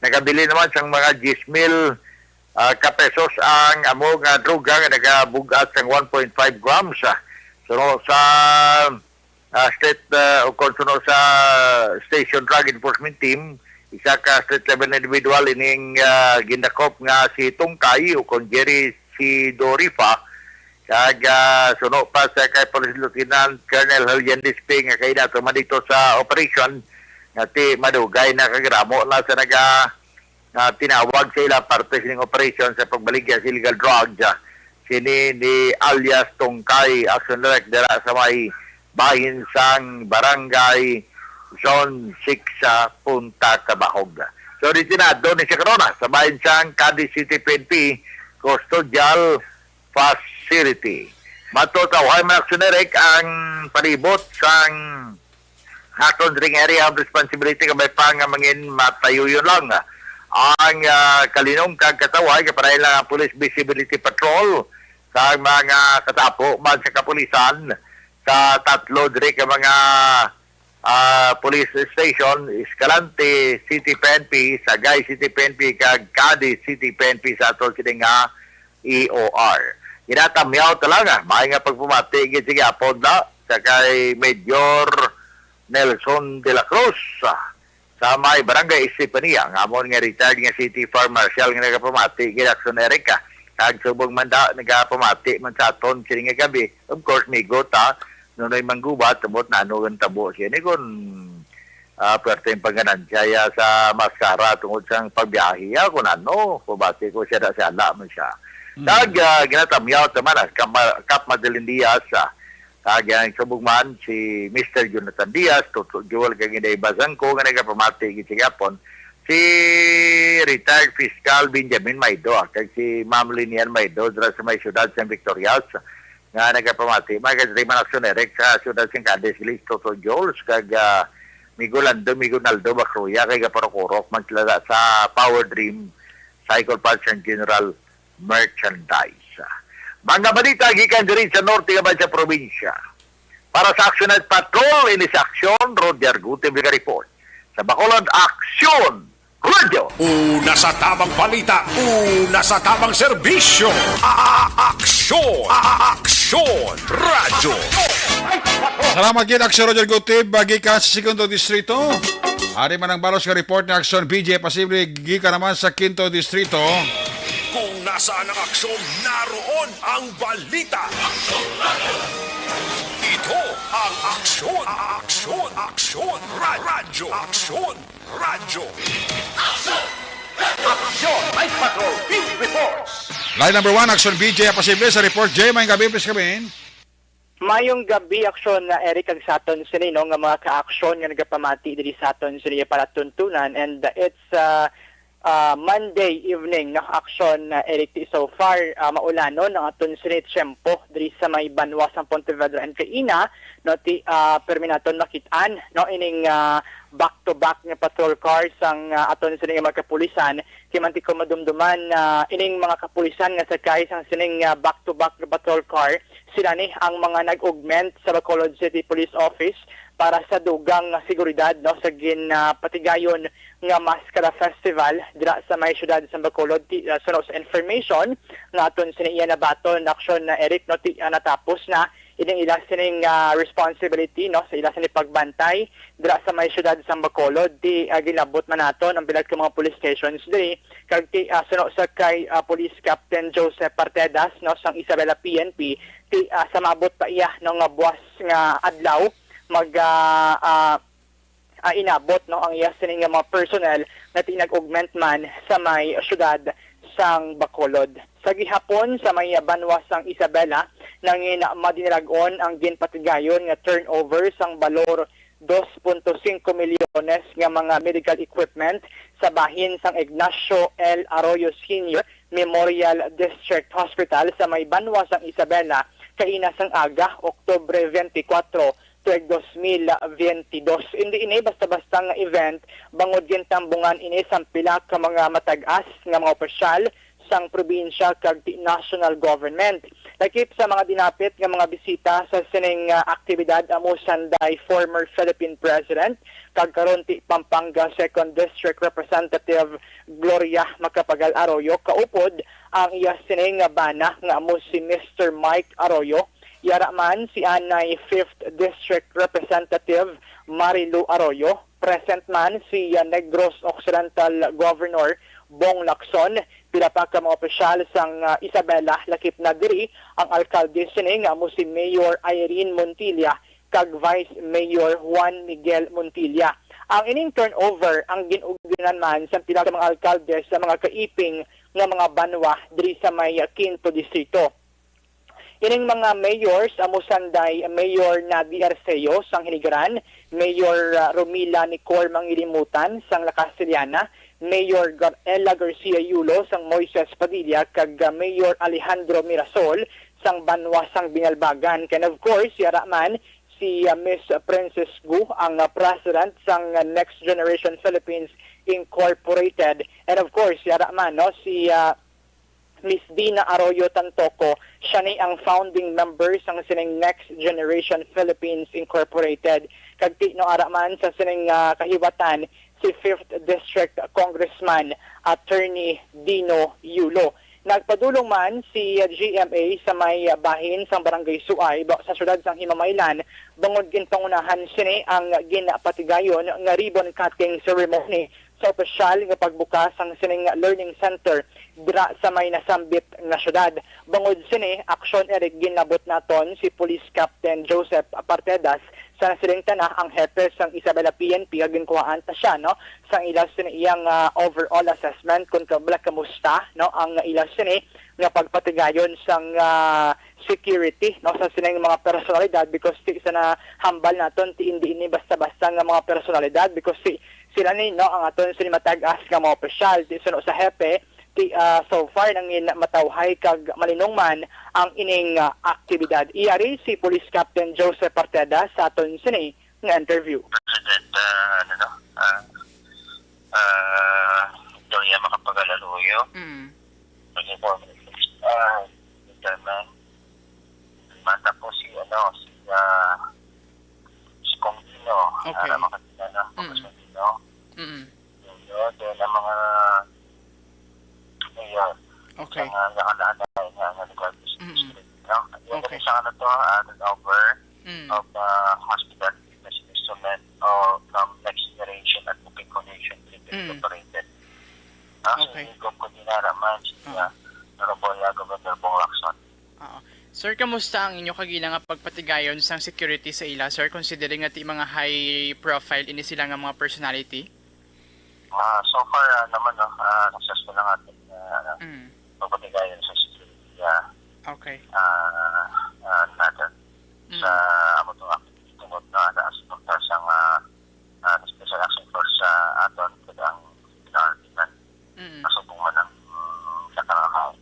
Nakabili naman sang mga 10,000 kapesos ang amo nga druga nga nagabugat sang 1.5 grams. So sa state o konsuno sa Station Drug Enforcement Team, isa ka state level individual ining gindakop nga si Tungkay o kon Jerry si Dorifa kag suno pa sa kay Police Lieutenant Colonel Julian Disping nga kay nato man dito sa operation nga ti madugay na kagramo na sa tinawag sa ilang parte sining operation sa pagbaligya sa illegal drugs. Sini ni alias Tungkay Action Direct dira sa may bahin sang barangay Zone 6 sa Punta Cabahog. So ritinado ni si Corona sa bahin sang Cadiz City PNP Custodial Facility. Matutaw ay mga Action Direct ang palibot sang haton ring area of responsibility kamay pa nga mangin matayo yun lang. Ang kalinong kagkataway kaparahin lang ang Police Visibility Patrol sa mga katapo man sa kapulisan sa tatlo dire ka mga police station, Escalante City PNP, Sagay City PNP kag Cadiz City PNP sa atol sila nga EOR. Ginatamyaw talaga, may nga pagpumati gid sige apod na sa kay Major Nelson de la Cruz sa may barangay Estepania, nga mo nga retired nga City Fire Marshal nga nagapamati gid Action Erika. Kag subong manda nagapamati man sa aton sini nga gabi. Of course, may gota nunoy manggubat tubot na ano ang tabo siya ni kun pwerte yung paganansya sa maskara tungod sa pagbiyahe kun ano pabati ko siya na siya man siya. Kag ginatamyaw naman Kap Madeline Diaz kag ang subugman si Mr. Jonathan Diaz tutujual kag inday bazangko nga nagapamati gid si Gapon si retired fiscal Benjamin Maido kag si Ma'am Linian Maido dira sa may syudad sa Victorias nga nagapamati magazriman Action Direct sa syudad sa Cadiz Toto Jules kag Migunaldo Bacruya kay Gaparocorok man sila sa Power Dream Cycle Parts and General Merchandise. Mga balita gikan diri sa norte nga sa probinsya. Para sa Action at Patrol ini sa Aksyon, Roger Gute report. Sa Bacolod Aksyon Radio. Una sa tamang balita, una sa tamang serbisyo. Aksyon! Aksyon! Radyo! Salamat gid Aksyon Roger Gutib gikan sa Segundo Distrito. Ari man ang balos nga report ni Aksyon BJ posible gikan naman sa Quinto Distrito. Kung nasaan ang aksyon, naroon ang balita. Ito ang Aksyon! Aksyon! Aksyon! Radyo! Aksyon! Radyo! Aksyon! Night Patrol Field Reports. Line number 1, Aksyon BJ posible sa report. Jay, may gabi please kami. Mayong gabi aksyon na Eric ang saton sinino nga mga ka-aksyon nga nagapamati diri saton siniya para tuntunan and it's Monday evening na aksyon na Eric so far maulanon ang aton sinit tiyempo diri sa may Banwa sa Pontevedra and Caina no ti perminaton makitaan no ining back to back nga patrol cars ang aton sining mga kapulisan kimanti ko madumduman ining mga kapulisan nga sakay sang sining back to back nga patrol car sila ni ang mga nag-augment sa Bacolod City Police Office para sa dugang seguridad no sa patigayon nga Maskara Festival dira sa may syudad sa Bacolod sa information nga aton siniya na baton aksyon na Eric no natapos na ining ila sining responsibility no sa ila sining pagbantay dira sa may syudad sa Bacolod di ginabot man naton ang bilag ka mga police stations diri kag suno sa kay Police Captain Joseph Partedas no sang Isabela PNP ti sa mabot pa iya no nga buwas nga adlaw mag inabot no ang iya sining mga personnel na tinag-augment man sa may syudad sang Bacolod. Sa gihapon sa may Banwa sang Isabela nangin madinilagon ang ginpatigayon nga turnover sang balor 2.5 milyones nga mga medical equipment sa bahin sang Ignacio L. Arroyo Sr. Memorial District Hospital sa may Banwa sang Isabela kaina sang aga Oktubre 24 tuig 2022. Hindi ini basta-basta nga event bangod gin tambungan ini sang pila ka mga matag-as nga mga opisyal sang probinsya kag ti national government. Lakip sa mga dinapit nga mga bisita sa sining aktibidad amo sanday former Philippine President kag karon ti Pampanga 2nd District Representative Gloria Macapagal Arroyo kaupod ang iya sining bana nga amo si Mr. Mike Arroyo. Yara man si anay 5th District Representative Marilu Arroyo. Present man si Negros Occidental Governor Bong Lacson, pila pa ka mga opisyal sang Isabela, lakip na diri ang alkalde sini nga mo si Mayor Irene Montilla kag Vice Mayor Juan Miguel Montilla. Ang ining turnover ang ginuginan man sa pila ka mga alkalde sa mga kaiping nga mga banwa diri sa may 5th distrito. Ining mga mayors, amo sanday Mayor Nadia Arceo sang Hinigaran, Mayor Romila Nicor Mangilimutan sang La Castellana, Mayor Ella Garcia Yulo sang Moises Padilla, kag Mayor Alejandro Mirasol sang Banwa sang Binalbagan. And of course, yara man si Miss Princess Gu, ang president sang Next Generation Philippines Incorporated. And of course, yara man no, si Miss Dina Arroyo Tantoco, siya ni ang founding member sang sining Next Generation Philippines Incorporated. Kagti no araman sa sining kahibatan si 5th District Congressman Attorney Dino Yulo. Nagpadulong man si GMA sa may bahin sang Barangay Suay sa syudad sang Himamaylan bangod ginpangunahan sini ang ginapatigayon nga ribbon cutting ceremony sa opisyal nga pagbukas ang sining learning center dira sa may nasambit nga syudad. Bangod sini, aksyon erik ginabot naton si Police Captain Joseph Apartedas sa siling tanah ang hepe sang Isabela PNP agin kuhaan ta siya no sang ilas sini iyang overall assessment kung kamusta no ang ilas sini nga pagpatigayon sang security no sa sining mga personalidad because ti sa na hambal naton ti hindi basta-basta nga mga personalidad because sila ni no ang aton sinimatag-as nga mga opisyal ti suno sa hepe so far nangin matawhay kag malinong man ang ining aktibidad. Iyari si Police Captain Joseph Parteda sa aton sini nga interview. President Gloria Macapagal Arroyo. Nag-inform chairman. Mata po si si Kong Dino. Okay. Makakilala Congressman Dino. Doon ang mga mayor. Okay. Ang nakalaanay nga lugar sa district. Yung Okay. isang turnover of hospital instrument from Next Generation Advocate Foundation Incorporated. Okay. So, ko dinaraman siya Roboya Governor Bong Lacson. Sir, kamusta ang inyo kagila nga pagpatigayon sang security sa ila, sir, considering nga ti mga high profile ini sila nga mga personality? So far naman successful lang ating pagpatigayon sa security Okay. natin sa amo itong activity tungkol na as doktor sang special action force sa aton ang pinartinan nasubong man ang nakarakaw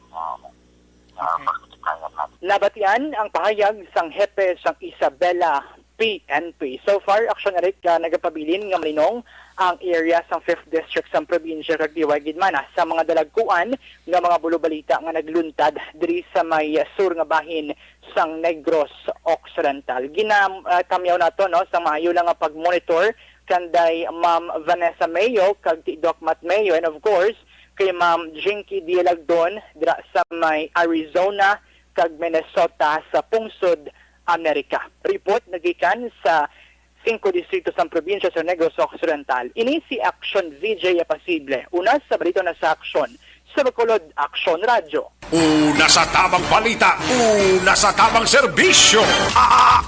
pagpatigayon natin. Nabatian ang pahayag sang hepe sang Isabela PNP. So far, aksyon erik nagapabilin nga malinong ang area sang 5th District sang probinsya kag Diwagid man sa mga dalagkuan nga mga bulubalita nga nagluntad diri sa may sur nga bahin sang Negros Occidental. Ginamyaw nato no sa maayo lang nga pagmonitor kanday Ma'am Vanessa Mayo kag ti Doc Matt Mayo and of course kay Ma'am Jinky Dialagdon dira sa may Arizona kag Minnesota sa pungsod Amerika. Report nagikan sa 5 distrito sa probinsya sa Negros Occidental. Ini si Action VJ Apasible. Una sa balito na sa Action. Sa Bacolod, Action Radio. Una sa tamang balita, una sa tamang serbisyo.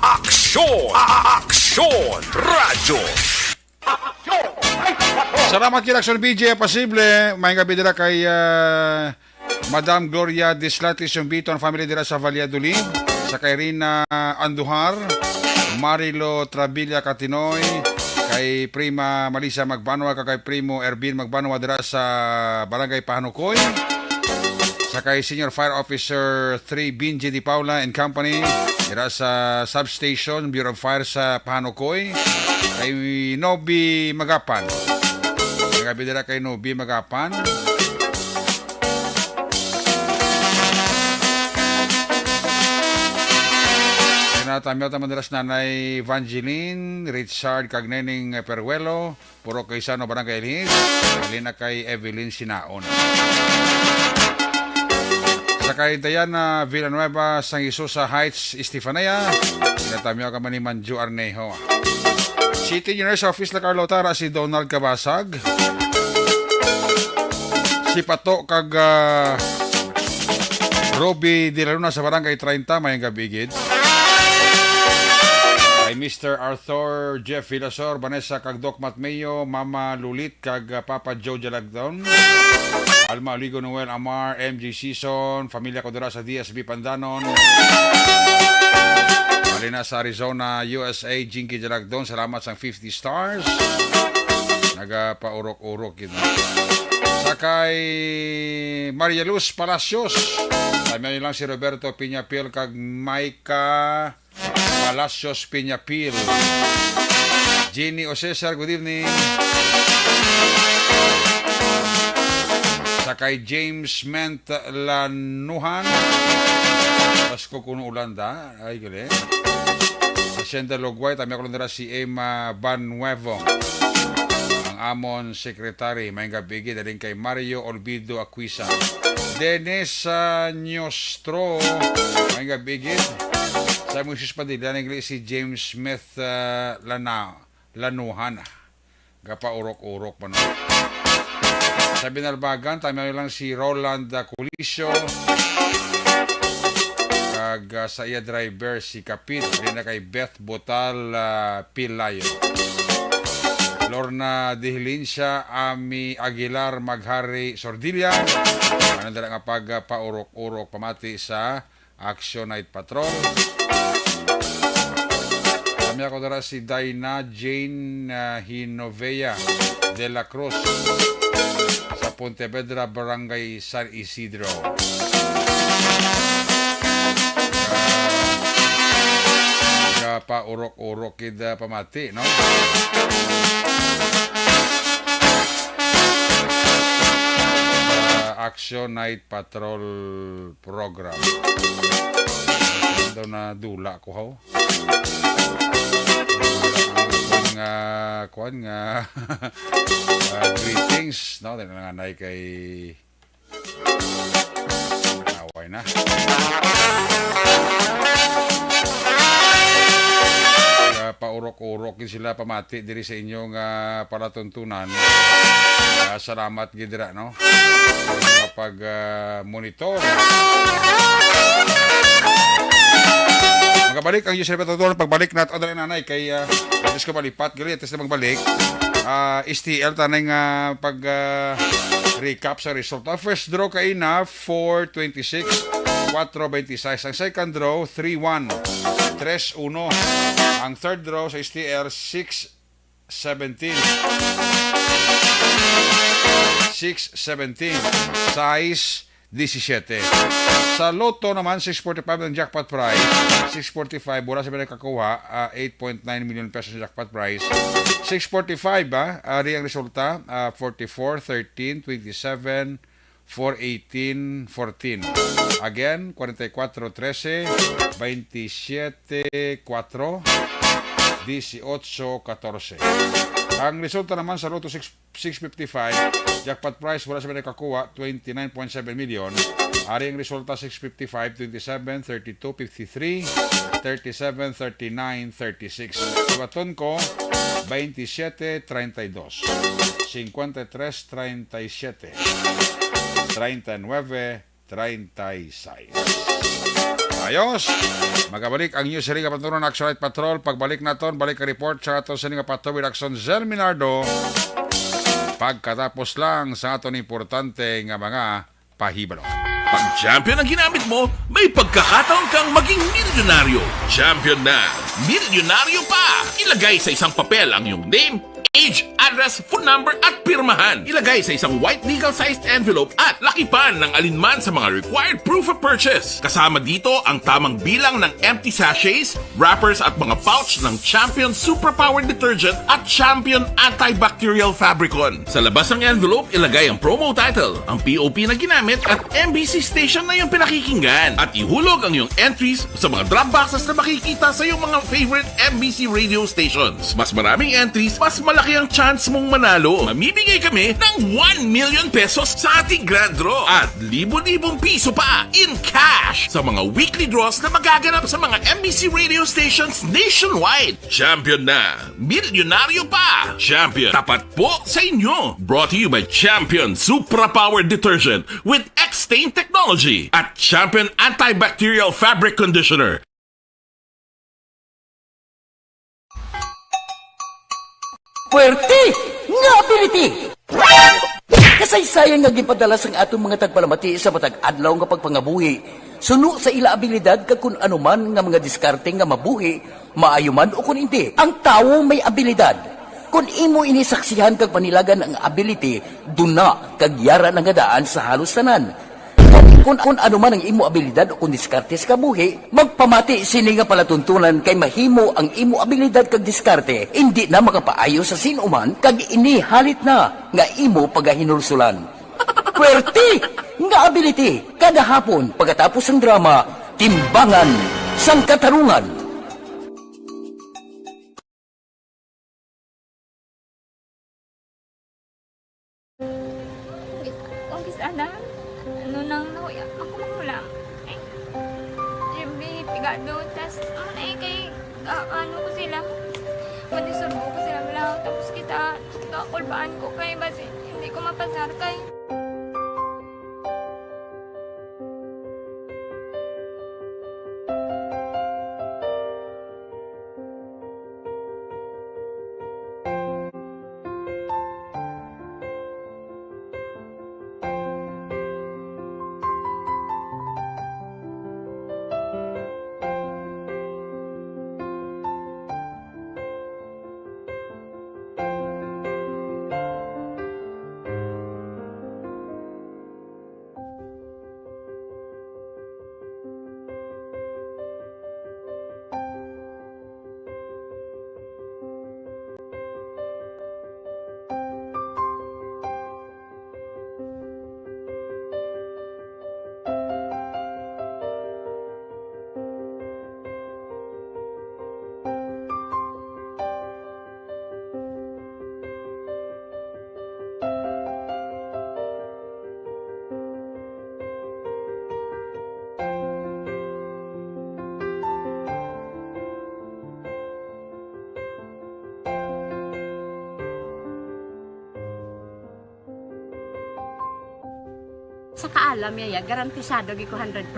Aksyon! Aksyon! Radyo! Salamat kay Action BJ Pasible. May gabi dira kay Madam Gloria Dislatis yung Biton family dira sa Valladolid. Sa kay Rina Andujar, Marilo Trabilla Catinoy, kay Prima Malisa Magbanwa, kay Primo Ervin Magbanwa dira sa Barangay Pahanukoy. Sa kay Senior Fire Officer 3 Binji Di Paula and Company dira sa Substation Bureau of Fire sa Pahanukoy. Kay Nobi Magapan. Gabi dira kay Nobi Magapan. Tamyo ta madalas nanay Evangeline, Richard Cagnening Peruelo, puro kay Sano Barangay Linis, halina kay Evelyn Sinaon. Sa kay Diana Villanueva, San Isusa Heights, Estefanía, natamyo ka man ni Manju Arnejo. City Nurse Office la Carlota, si Donald Cabasag, si Pato kag Roby de la Luna sa Barangay 30, mayang gabigid. Kay Mr. Arthur Jeff Villasor, Vanessa kag Doc Matmeo, Mama Lulit kag Papa Joe Jalagdon, Alma Oligo Noel Amar, MJ Season, Familia Kodora sa DSB Pandanon, Alina sa Arizona, USA, Jinky Jalagdon, salamat sa 50 stars. Nagapaurok-urok yun. Sakay Maria Luz Palacios, sabi lang si Roberto Piñapil kag Maika Palacios Piñapil. Jenny O. Cesar, good evening. Sakay James Ment Lanuhan, Pasko kuno ulanda, ay gali. Sa Senda Logway, tami ako lang si Emma Banuevo, ang amon secretary, may gabigi, daling kay Mario Olvido Aquisa. Dennis Nyostro, may gabigi. Sa Moses Padilla, nagli si James Smith Lanuhan. Gapa-urok-urok pa no. Sa Binalbagan, tama lang si Roland Culisio. Kag sa iya driver si Kapit, rin na kay Beth Botal Pilayo. Lorna Dihilinsya, Ami Aguilar Maghari Sordilla. Ano dala nga pagpa-urok-urok pamati sa Action Night Patrol. Kami ako dara si Dina Jane Hinovea de la Cruz sa Pontevedra, Barangay San Isidro. Pa urok-urok kita pamati, no? Action Night Patrol program. Daw na dula ko ho. Nga kuan nga greetings, no? Dahil nga nay kay away na. Paurok-urokin sila pamati diri sa inyong palatuntunan. Salamat gidra, no? Kapag monitor. Magabalik ang Yusuf Patutunan. Pagbalik natin, o nanay, kay Diyos ko malipat. Gali, atas na magbalik. STL, tanay nga pag recap sa result. Ang first draw kayo na 4-26, 4-26. Ang second draw, 3-1, 3-1. Ang third draw sa STL, 6-17. 6-17. Size, 17. Sa Lotto naman, 645 ng jackpot prize. 645, wala sa pinakakuha, 8.9 million pesos jackpot prize. 645, ari ang resulta, 44, 13, 27, 418, 14. Again, 44, 13, 27, 4, 18, 14. Ang resulta naman sa Lotto 655, jackpot prize wala sa pinakakuha, 29.7 million. Ari ang resulta 655, 27, 32, 53, 37, 39, 36. Baton ko, 27, 32, 53, 37, 39, 36. Ayos! Magabalik ang news sa Liga Pantunan Action Night Patrol. Pagbalik naton, balik ka report sa aton sa Liga Patawid Action Zel Minardo. Pagkatapos lang sa aton importante nga mga pahibalo. Pag champion ang ginamit mo, may pagkakataon kang maging milyonaryo. Champion na, milyonaryo pa! Ilagay sa isang papel ang iyong name, age, address, phone number at pirmahan. Ilagay sa isang white legal-sized envelope at lakipan ng alinman sa mga required proof of purchase. Kasama dito ang tamang bilang ng empty sachets, wrappers at mga pouch ng Champion Superpower Detergent at Champion Antibacterial Fabricon. Sa labas ng envelope, ilagay ang promo title, ang POP na ginamit at MBC station na yung pinakikinggan. At ihulog ang iyong entries sa mga drop boxes na makikita sa iyong mga favorite MBC radio stations. Mas maraming entries, mas malaki ang chance mong manalo. Mamibigay kami ng 1 million pesos sa ating grand draw at libo-libong piso pa in cash sa mga weekly draws na magaganap sa mga MBC radio stations nationwide. Champion na, milyonaryo pa. Champion, tapat po sa inyo. Brought to you by Champion Supra Power Detergent with X-Stain Technology at Champion Antibacterial Fabric Conditioner. Puwerte nga ability! Kasaysayan nga gipadala sang atong mga tagpalamati sa matag adlaw nga pagpangabuhi. Suno sa ila abilidad kag kun anuman nga mga diskarte nga mabuhi, maayo man o kun hindi. Ang tawo may abilidad. Kung imo inisaksihan kag panilagan ang ability, duna kag yara nga daan sa halos tanan. Kung ano man ang imo abilidad o kung diskarte sa kabuhi, magpamati sini nga palatuntunan kay mahimo ang imo abilidad kag diskarte, hindi na makapaayo sa sinuman kag inihalit na nga imo pagahinulsulan. Puwerte nga ability, kada hapon pagkatapos ng drama, Timbangan sang Katarungan. Sana, ano nang nahuya, ako makulang. Ay, Jimmy, pigado, tas, kay, ano ko sila, madisurbo ko sila lang, tapos kita, kakulbaan ko kay, basi, hindi ko mapasar kay. Sa kaalam yaya, garantisado gi ko 100%.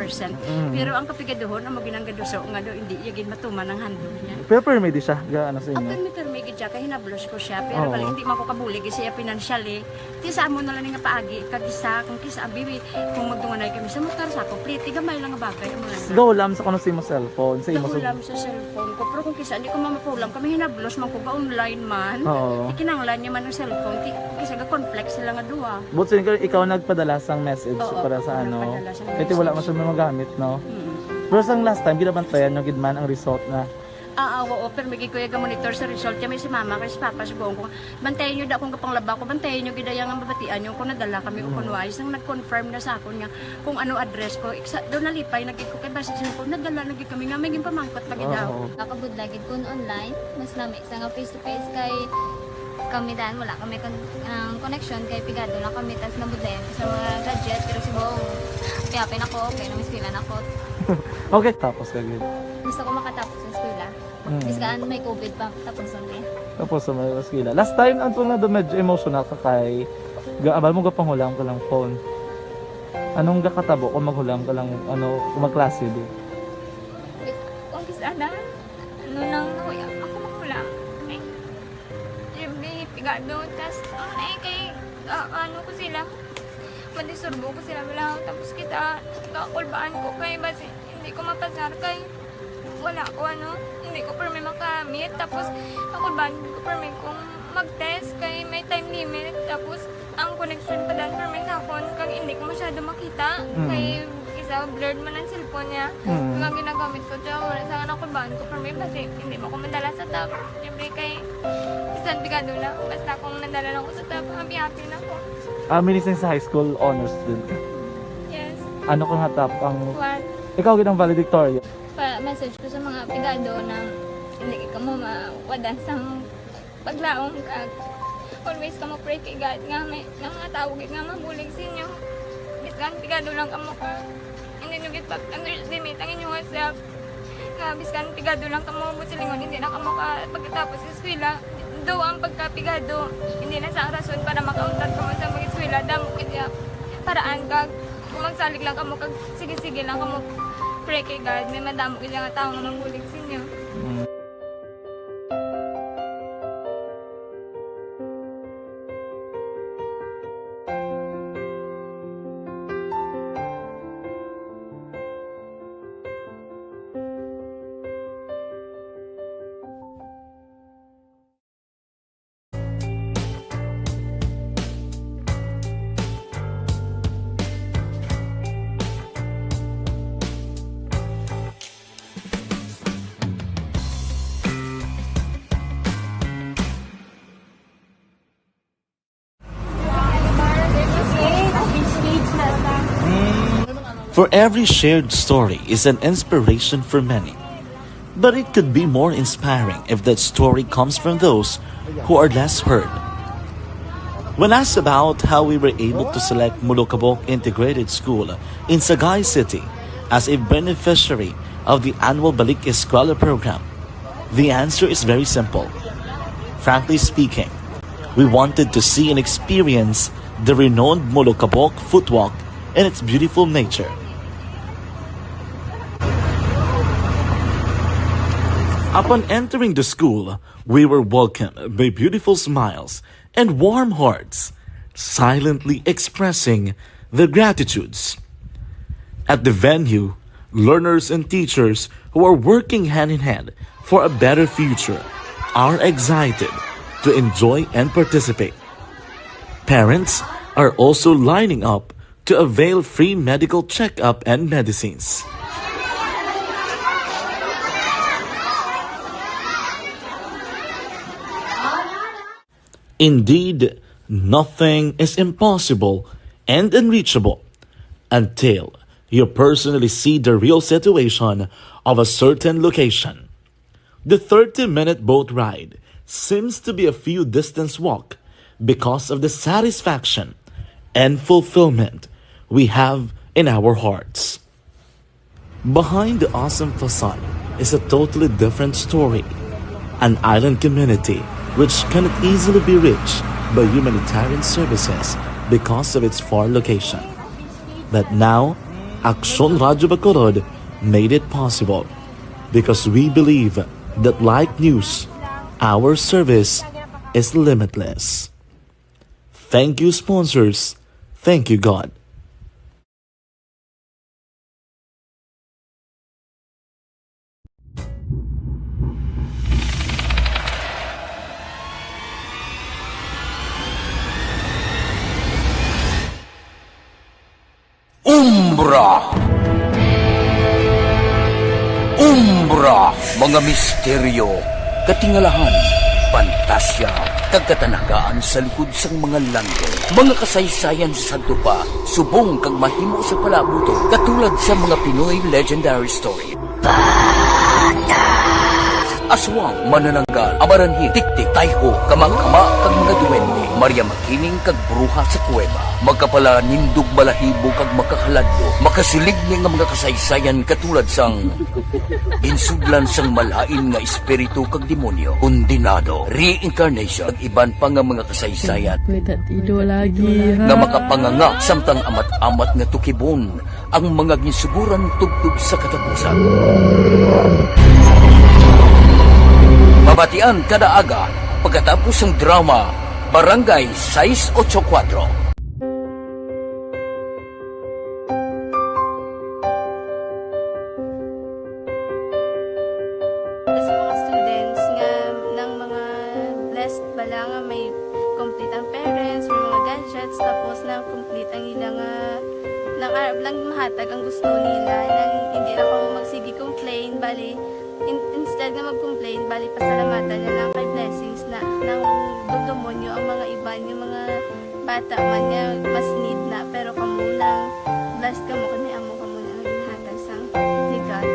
Pero ang kapigaduhon, ang maginanggaduso, nga do, hindi yagin matuman ang handog niya. Pero permi di siya, gaano sa inyo? Ang permi siya, kaya hinablos ko siya. Pero bali, hindi man ko kabulig siya financially. Tisa mo na lang nga paagi, kagisa, kung kisa abiwi, kung magdunganay kami sa motor sa ko, pliti, gamay lang nga bagay. Gawlam sa kuno sa imo cellphone, sa imo Gawlam sa cellphone ko. Pero kung kisa, hindi ko mamapulam, kami hinablos man ko ba online man. Ikinanglan niya man ang cellphone, kisa ga complex sila nga duwa. But ikaw nagpadala sang message para sa ano. Kasi wala man siya magamit, no? Pero sang last time, ginabantayan nyo gidman ang result na. Oo, pero may kuya ga monitor sa result niya, may si mama, kasi si papa, si buong ko. Bantayan nyo da akong kapanglaba ko, bantayan nyo gidayang ang babatian nyo kung nadala kami o kunwais. Nang nag-confirm na sa akin nga kung ano address ko. Doon nalipay, naging ko kay basis ko, nadala naging kami nga, may pamangkot lagi daw. Nakabudlagid ko online, mas nami sa nga face-to-face kay kami dahil wala kami connection kay pigado lang kami tas nabudlayan sa mga gadget pero si Bong piyapin ako okay na miskilan ako. Okay, tapos kagid. Gusto ko makatapos sa eskwela. Biskaan may COVID pa tapos ulit. Tapos sa may eskwela. Last time antong na do medyo emotional ka kay gaabal mo gapanghulam ka lang phone. Anong gakatabo kung maghulam ka lang ano magklase di? Kung kisana ano nang nahuya ako maghulam. Pigado, tas kay ano ko sila madisurbo ko sila lang tapos kita kakulbaan ko kay basi hindi ko mapasar kay wala ko ano hindi ko permi makamit tapos kakulbaan ko permi kung mag-test kay may time limit. Tapos, ang connection pa dan for may sakon, kag hindi ko masyado makita. Kay isa, blurred man ang cellphone niya. Kaya ginagamit ko, tsaka wala sa anak ko baan ko for may kasi hindi mo ko madala sa top. Siyempre kay isang bigado lang. Basta kung nadala lang ko sa top, happy na ako. Minister sa high school honors student. Yes. Ano kang hatap ang... One. Ikaw ginang valedictorian. Message ko sa mga pigado na hindi ka mo mawadan sa paglaong kag always ka mo pray kay God nga may mga tawag nga mabulig sa inyo. Biskan pigado lang ka mo ka. Hindi nyo get back underestimate ang inyong self. Nga biskan pigado lang ka mo busilingon hindi na ka mo ka pagkatapos sa eskwela. Do ang pagkapigado hindi na sa rason para makauntat ka mo sa mga eskwela damo kaya paraan kag kung magsalig lang ka mo kag sige-sige lang ka mo pray kay God, may madamo ilang tao nga manggulig sa inyo. For every shared story is an inspiration for many. But it could be more inspiring if that story comes from those who are less heard. When asked about how we were able to select Mulukabok Integrated School in Sagay City as a beneficiary of the annual Balik Eskwela program, the answer is very simple. Frankly speaking, we wanted to see and experience the renowned Mulukabok footwalk in its beautiful nature. Upon entering the school, we were welcomed by beautiful smiles and warm hearts, silently expressing their gratitudes. At the venue, learners and teachers who are working hand in hand for a better future are excited to enjoy and participate. Parents are also lining up to avail free medical checkup and medicines. Indeed, nothing is impossible and unreachable until you personally see the real situation of a certain location. The 30-minute boat ride seems to be a few distance walk because of the satisfaction and fulfillment we have in our hearts. Behind the awesome facade is a totally different story. An island community which cannot easily be reached by humanitarian services because of its far location. But now, Aksyon Radyo Bacolod made it possible because we believe that like news, our service is limitless. Thank you, sponsors. Thank you, God. Umbra, mga misteryo, katingalahan, pantasya, kagkatanagaan sa likod sang mga lando, mga kasaysayan sa dupa, subong kag mahimo sa palabuto, katulad sa mga Pinoy legendary story. Aswang, manananggal, amaranhi, tiktik, tayho, kamang-kama, kag mga duwende, Maria Makining kag bruha sa kuweba, magkapala nindog balahibo kag makahaladlo, makasilig ni nga mga kasaysayan katulad sang insudlan sang malain nga espiritu kag demonyo, kondinado, reincarnation, kag iban pa nga mga kasaysayan nga makapanganga samtang amat-amat nga tukibon ang mga ginsuguran tugtog sa katapusan. Mabatian kada aga pagkatapos ng drama Barangay 684. Sa mga students nga ng mga blessed bala nga tapos na complete ang ilang lang mahatag ang gusto nila nang hindi na ako magsige complain bali instead na mag-complain bali pasalamatan na lang kay blessings na nang dudumonyo ang mga iba yung mga bata man nga mas need na pero kamo lang blessed kamo kami amo kamo na naging hatag sang ligat.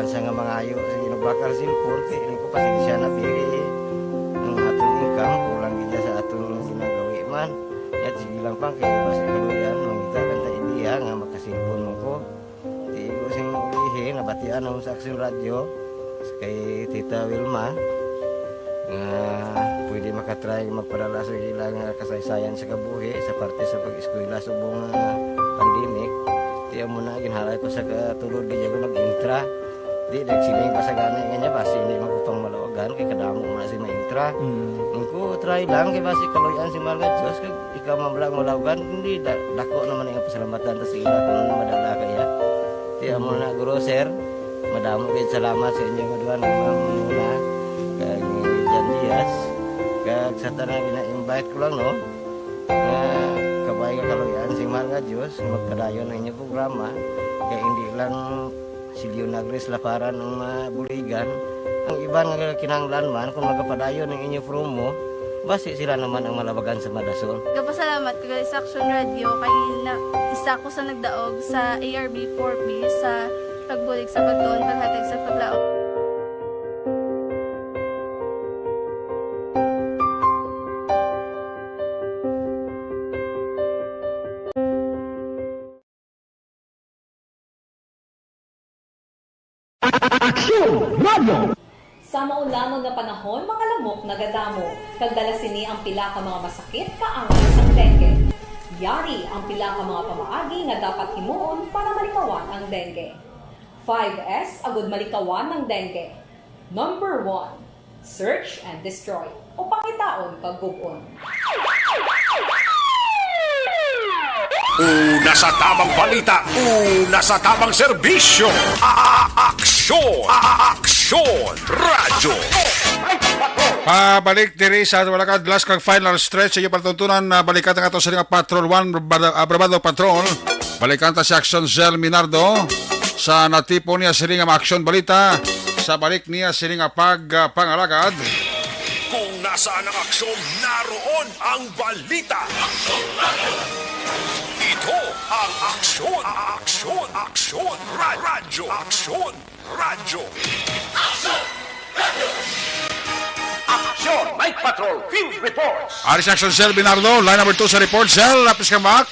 Sa nga mga ayo sa ginubakar silpur kay ini ko pasensya na biri ang atong income kulang gid sa atong ginagawi man yat sige lang pang kay basta kaluyan mangita kan ta idea nga makasilpon mo ko di ko sing ihi nabatian ang sa Aksyon Radio kay Tita Wilma nga pwede makatry magpadala sa ilang kasaysayan sa kabuhi sa parte sa pag-eskwela subong pandemic di mo na ginhalay ko sa katulod gid nag-intra. Di nagsiling pa sa gana niya basi hindi magupang malawagan kay kadamo man si maintra. Ko try lang kay basi kaloyan si Marga Diyos kay ikaw mablang malawagan hindi dako naman ang pasalamatan ta sa ila kung madala kaya. Di amo na guro sir. Madamo kay salamat sa inyo duan muna kag Jan Diaz kag sa tanan ina-invite ko lang no. Kabay ka kaloyan si Marga Diyos magpadayon ang inyong programa kay hindi lang si Leonagres laparan ng buligan. Ang iba nga kinanglan man kung magapadayon ng inyong promo, basi sila naman ang malabagan sa Madason. Kapasalamat ko sa Aksyon Radio kay isa ko sa nagdaog sa ARB 4B sa pagbulig sa pagtuon paghatag sa paglaog. Aksyon Radio! Sa maulamang nga panahon, mga lamok nagadamo. Kagdala sini ang pila ka mga masakit kaangay sang dengue. Yari ang pila ka mga pamaagi nga dapat himuon para malikawan ang dengue. 5S agud malikawan ng dengue. Number 1, search and destroy o pangitaon kag gub-on. Una sa tamang balita, una sa tamang serbisyo. Aksyon! Aksyon! Radyo! Balik diri sa walakad last kag final stretch sa iyo patuntunan na balikan ta ato sa nga Patrol 1 Brabado Patrol. Balikan ta si Aksyon Zel Minardo sa natipo niya sini nga aksyon balita sa balik niya sini nga pangalagad. Kung nasaan ang aksyon, naroon ang balita. Ito ang aksyon, aksyon, aksyon, radyo, aksyon, radyo. Aksyon, Night Patrol, Field Reports. Aris Aksyon Zel Minardo, line number 2 sa report. Zel, lapis ka mak.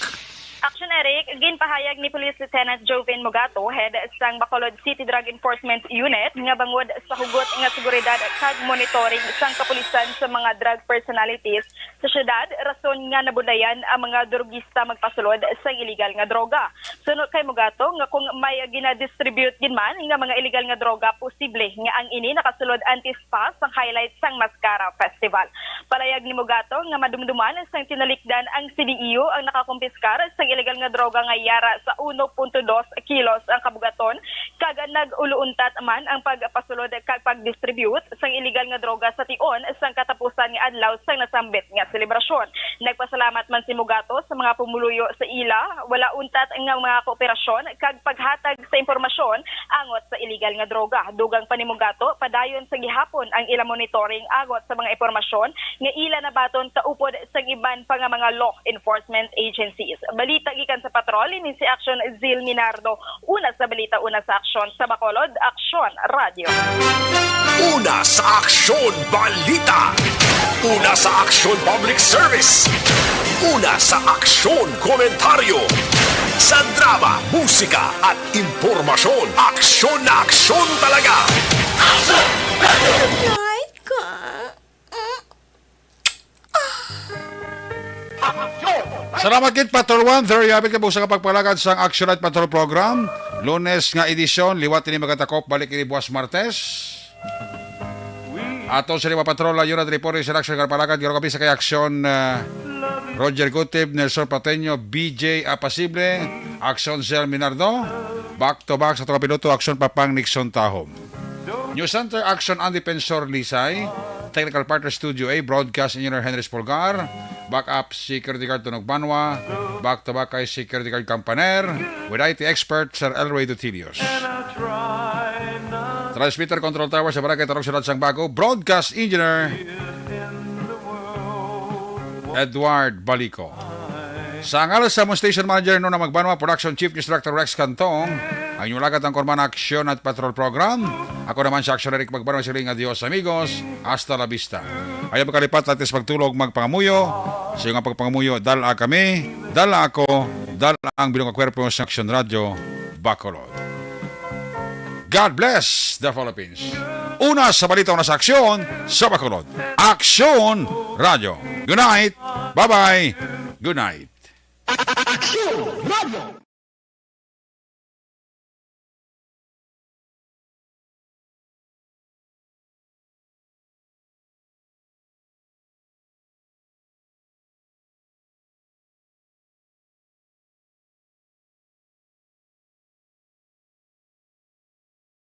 Action Eric, ginpahayag ni Police Lieutenant Joven Mogato, head sang Bacolod City Drug Enforcement Unit, nga bangod sa hugot nga seguridad kag monitoring sang kapulisan sa mga drug personalities sa syudad, rason nga nabudayan ang mga drogista magpasulod sa illegal nga droga. Sunod kay Mogato, nga kung may gina-distribute din man nga mga illegal nga droga, posible nga ang ini nakasulod anti-spa sang highlight sang Mascara Festival. Palayag ni Mogato nga madumduman sang tinalikdan ang CDEO ang nakakumpiskar sa illegal nga droga nga yara sa 1.2 kilos ang kabugaton kag nag-uluuntat man ang pagpasulod kag pag-distribute sang illegal nga droga sa tion sang katapusan nga adlaw sang nasambit nga selebrasyon. Nagpasalamat man si Mogato sa mga pumuluyo sa ila, wala untat nga mga kooperasyon kag paghatag sa impormasyon angot sa illegal nga droga. Dugang pa ni Mogato, padayon sa gihapon ang ila monitoring agot sa mga impormasyon nga ila nabaton kaupod sa iban pa nga mga law enforcement agencies. Balita gikan sa patrol ni si Aksyon Zel Minardo. Una sa balita, una sa aksyon sa Bacolod, Aksyon Radio. Una sa aksyon balita. Una sa Aksyon Public Service. Una sa aksyon komentaryo. Sa drama, musika at impormasyon. Aksyon na aksyon talaga. Salamat kit Patrol 1. There you have it, kabog sa kapagpalagad sa Action at Patrol program. Lunes nga edisyon, liwat ini magatakop, balik ini buwas Martes. Ato sa lima patrol, yun at report sa Action at Palagad, gano'n kami sa kay Action Roger Gutib, Nelson Pateño, BJ Apasible, Action Zel Minardo, back to back sa itong piloto, Action Papang Nixon Tahom. News Center, Action Andy Pensor Lisay, Technical Partner Studio A, Broadcast Engineer Henry Spolgar, Backup Security Guard Tunog Banwa, back to back kay Security Guard Campaner, with IT expert Sir Elroy Dutilios. Transmitter Control Tower sa Barangay Tarong Sunod sang Bago, Broadcast Engineer Edward Balico. Sa ngalan sa mong station manager no na Magbanwa, Production Chief News Director Rex Cantong, ang inyong lagat ang Korman Aksyon at Patrol Program. Ako naman si Action Eric Magbanwa, siling adios amigos, hasta la vista. Ayaw makalipat latis magtulog magpangamuyo, sa iyong pagpangamuyo, dala kami, dala ako, dala ang bilong kwerpo sa Action Radio, Bacolod. God bless the Philippines. Una sa balita na sa aksyon sa Bacolod. Aksyon Radio. Good night. Bye-bye. Good night. Aksyon Radio.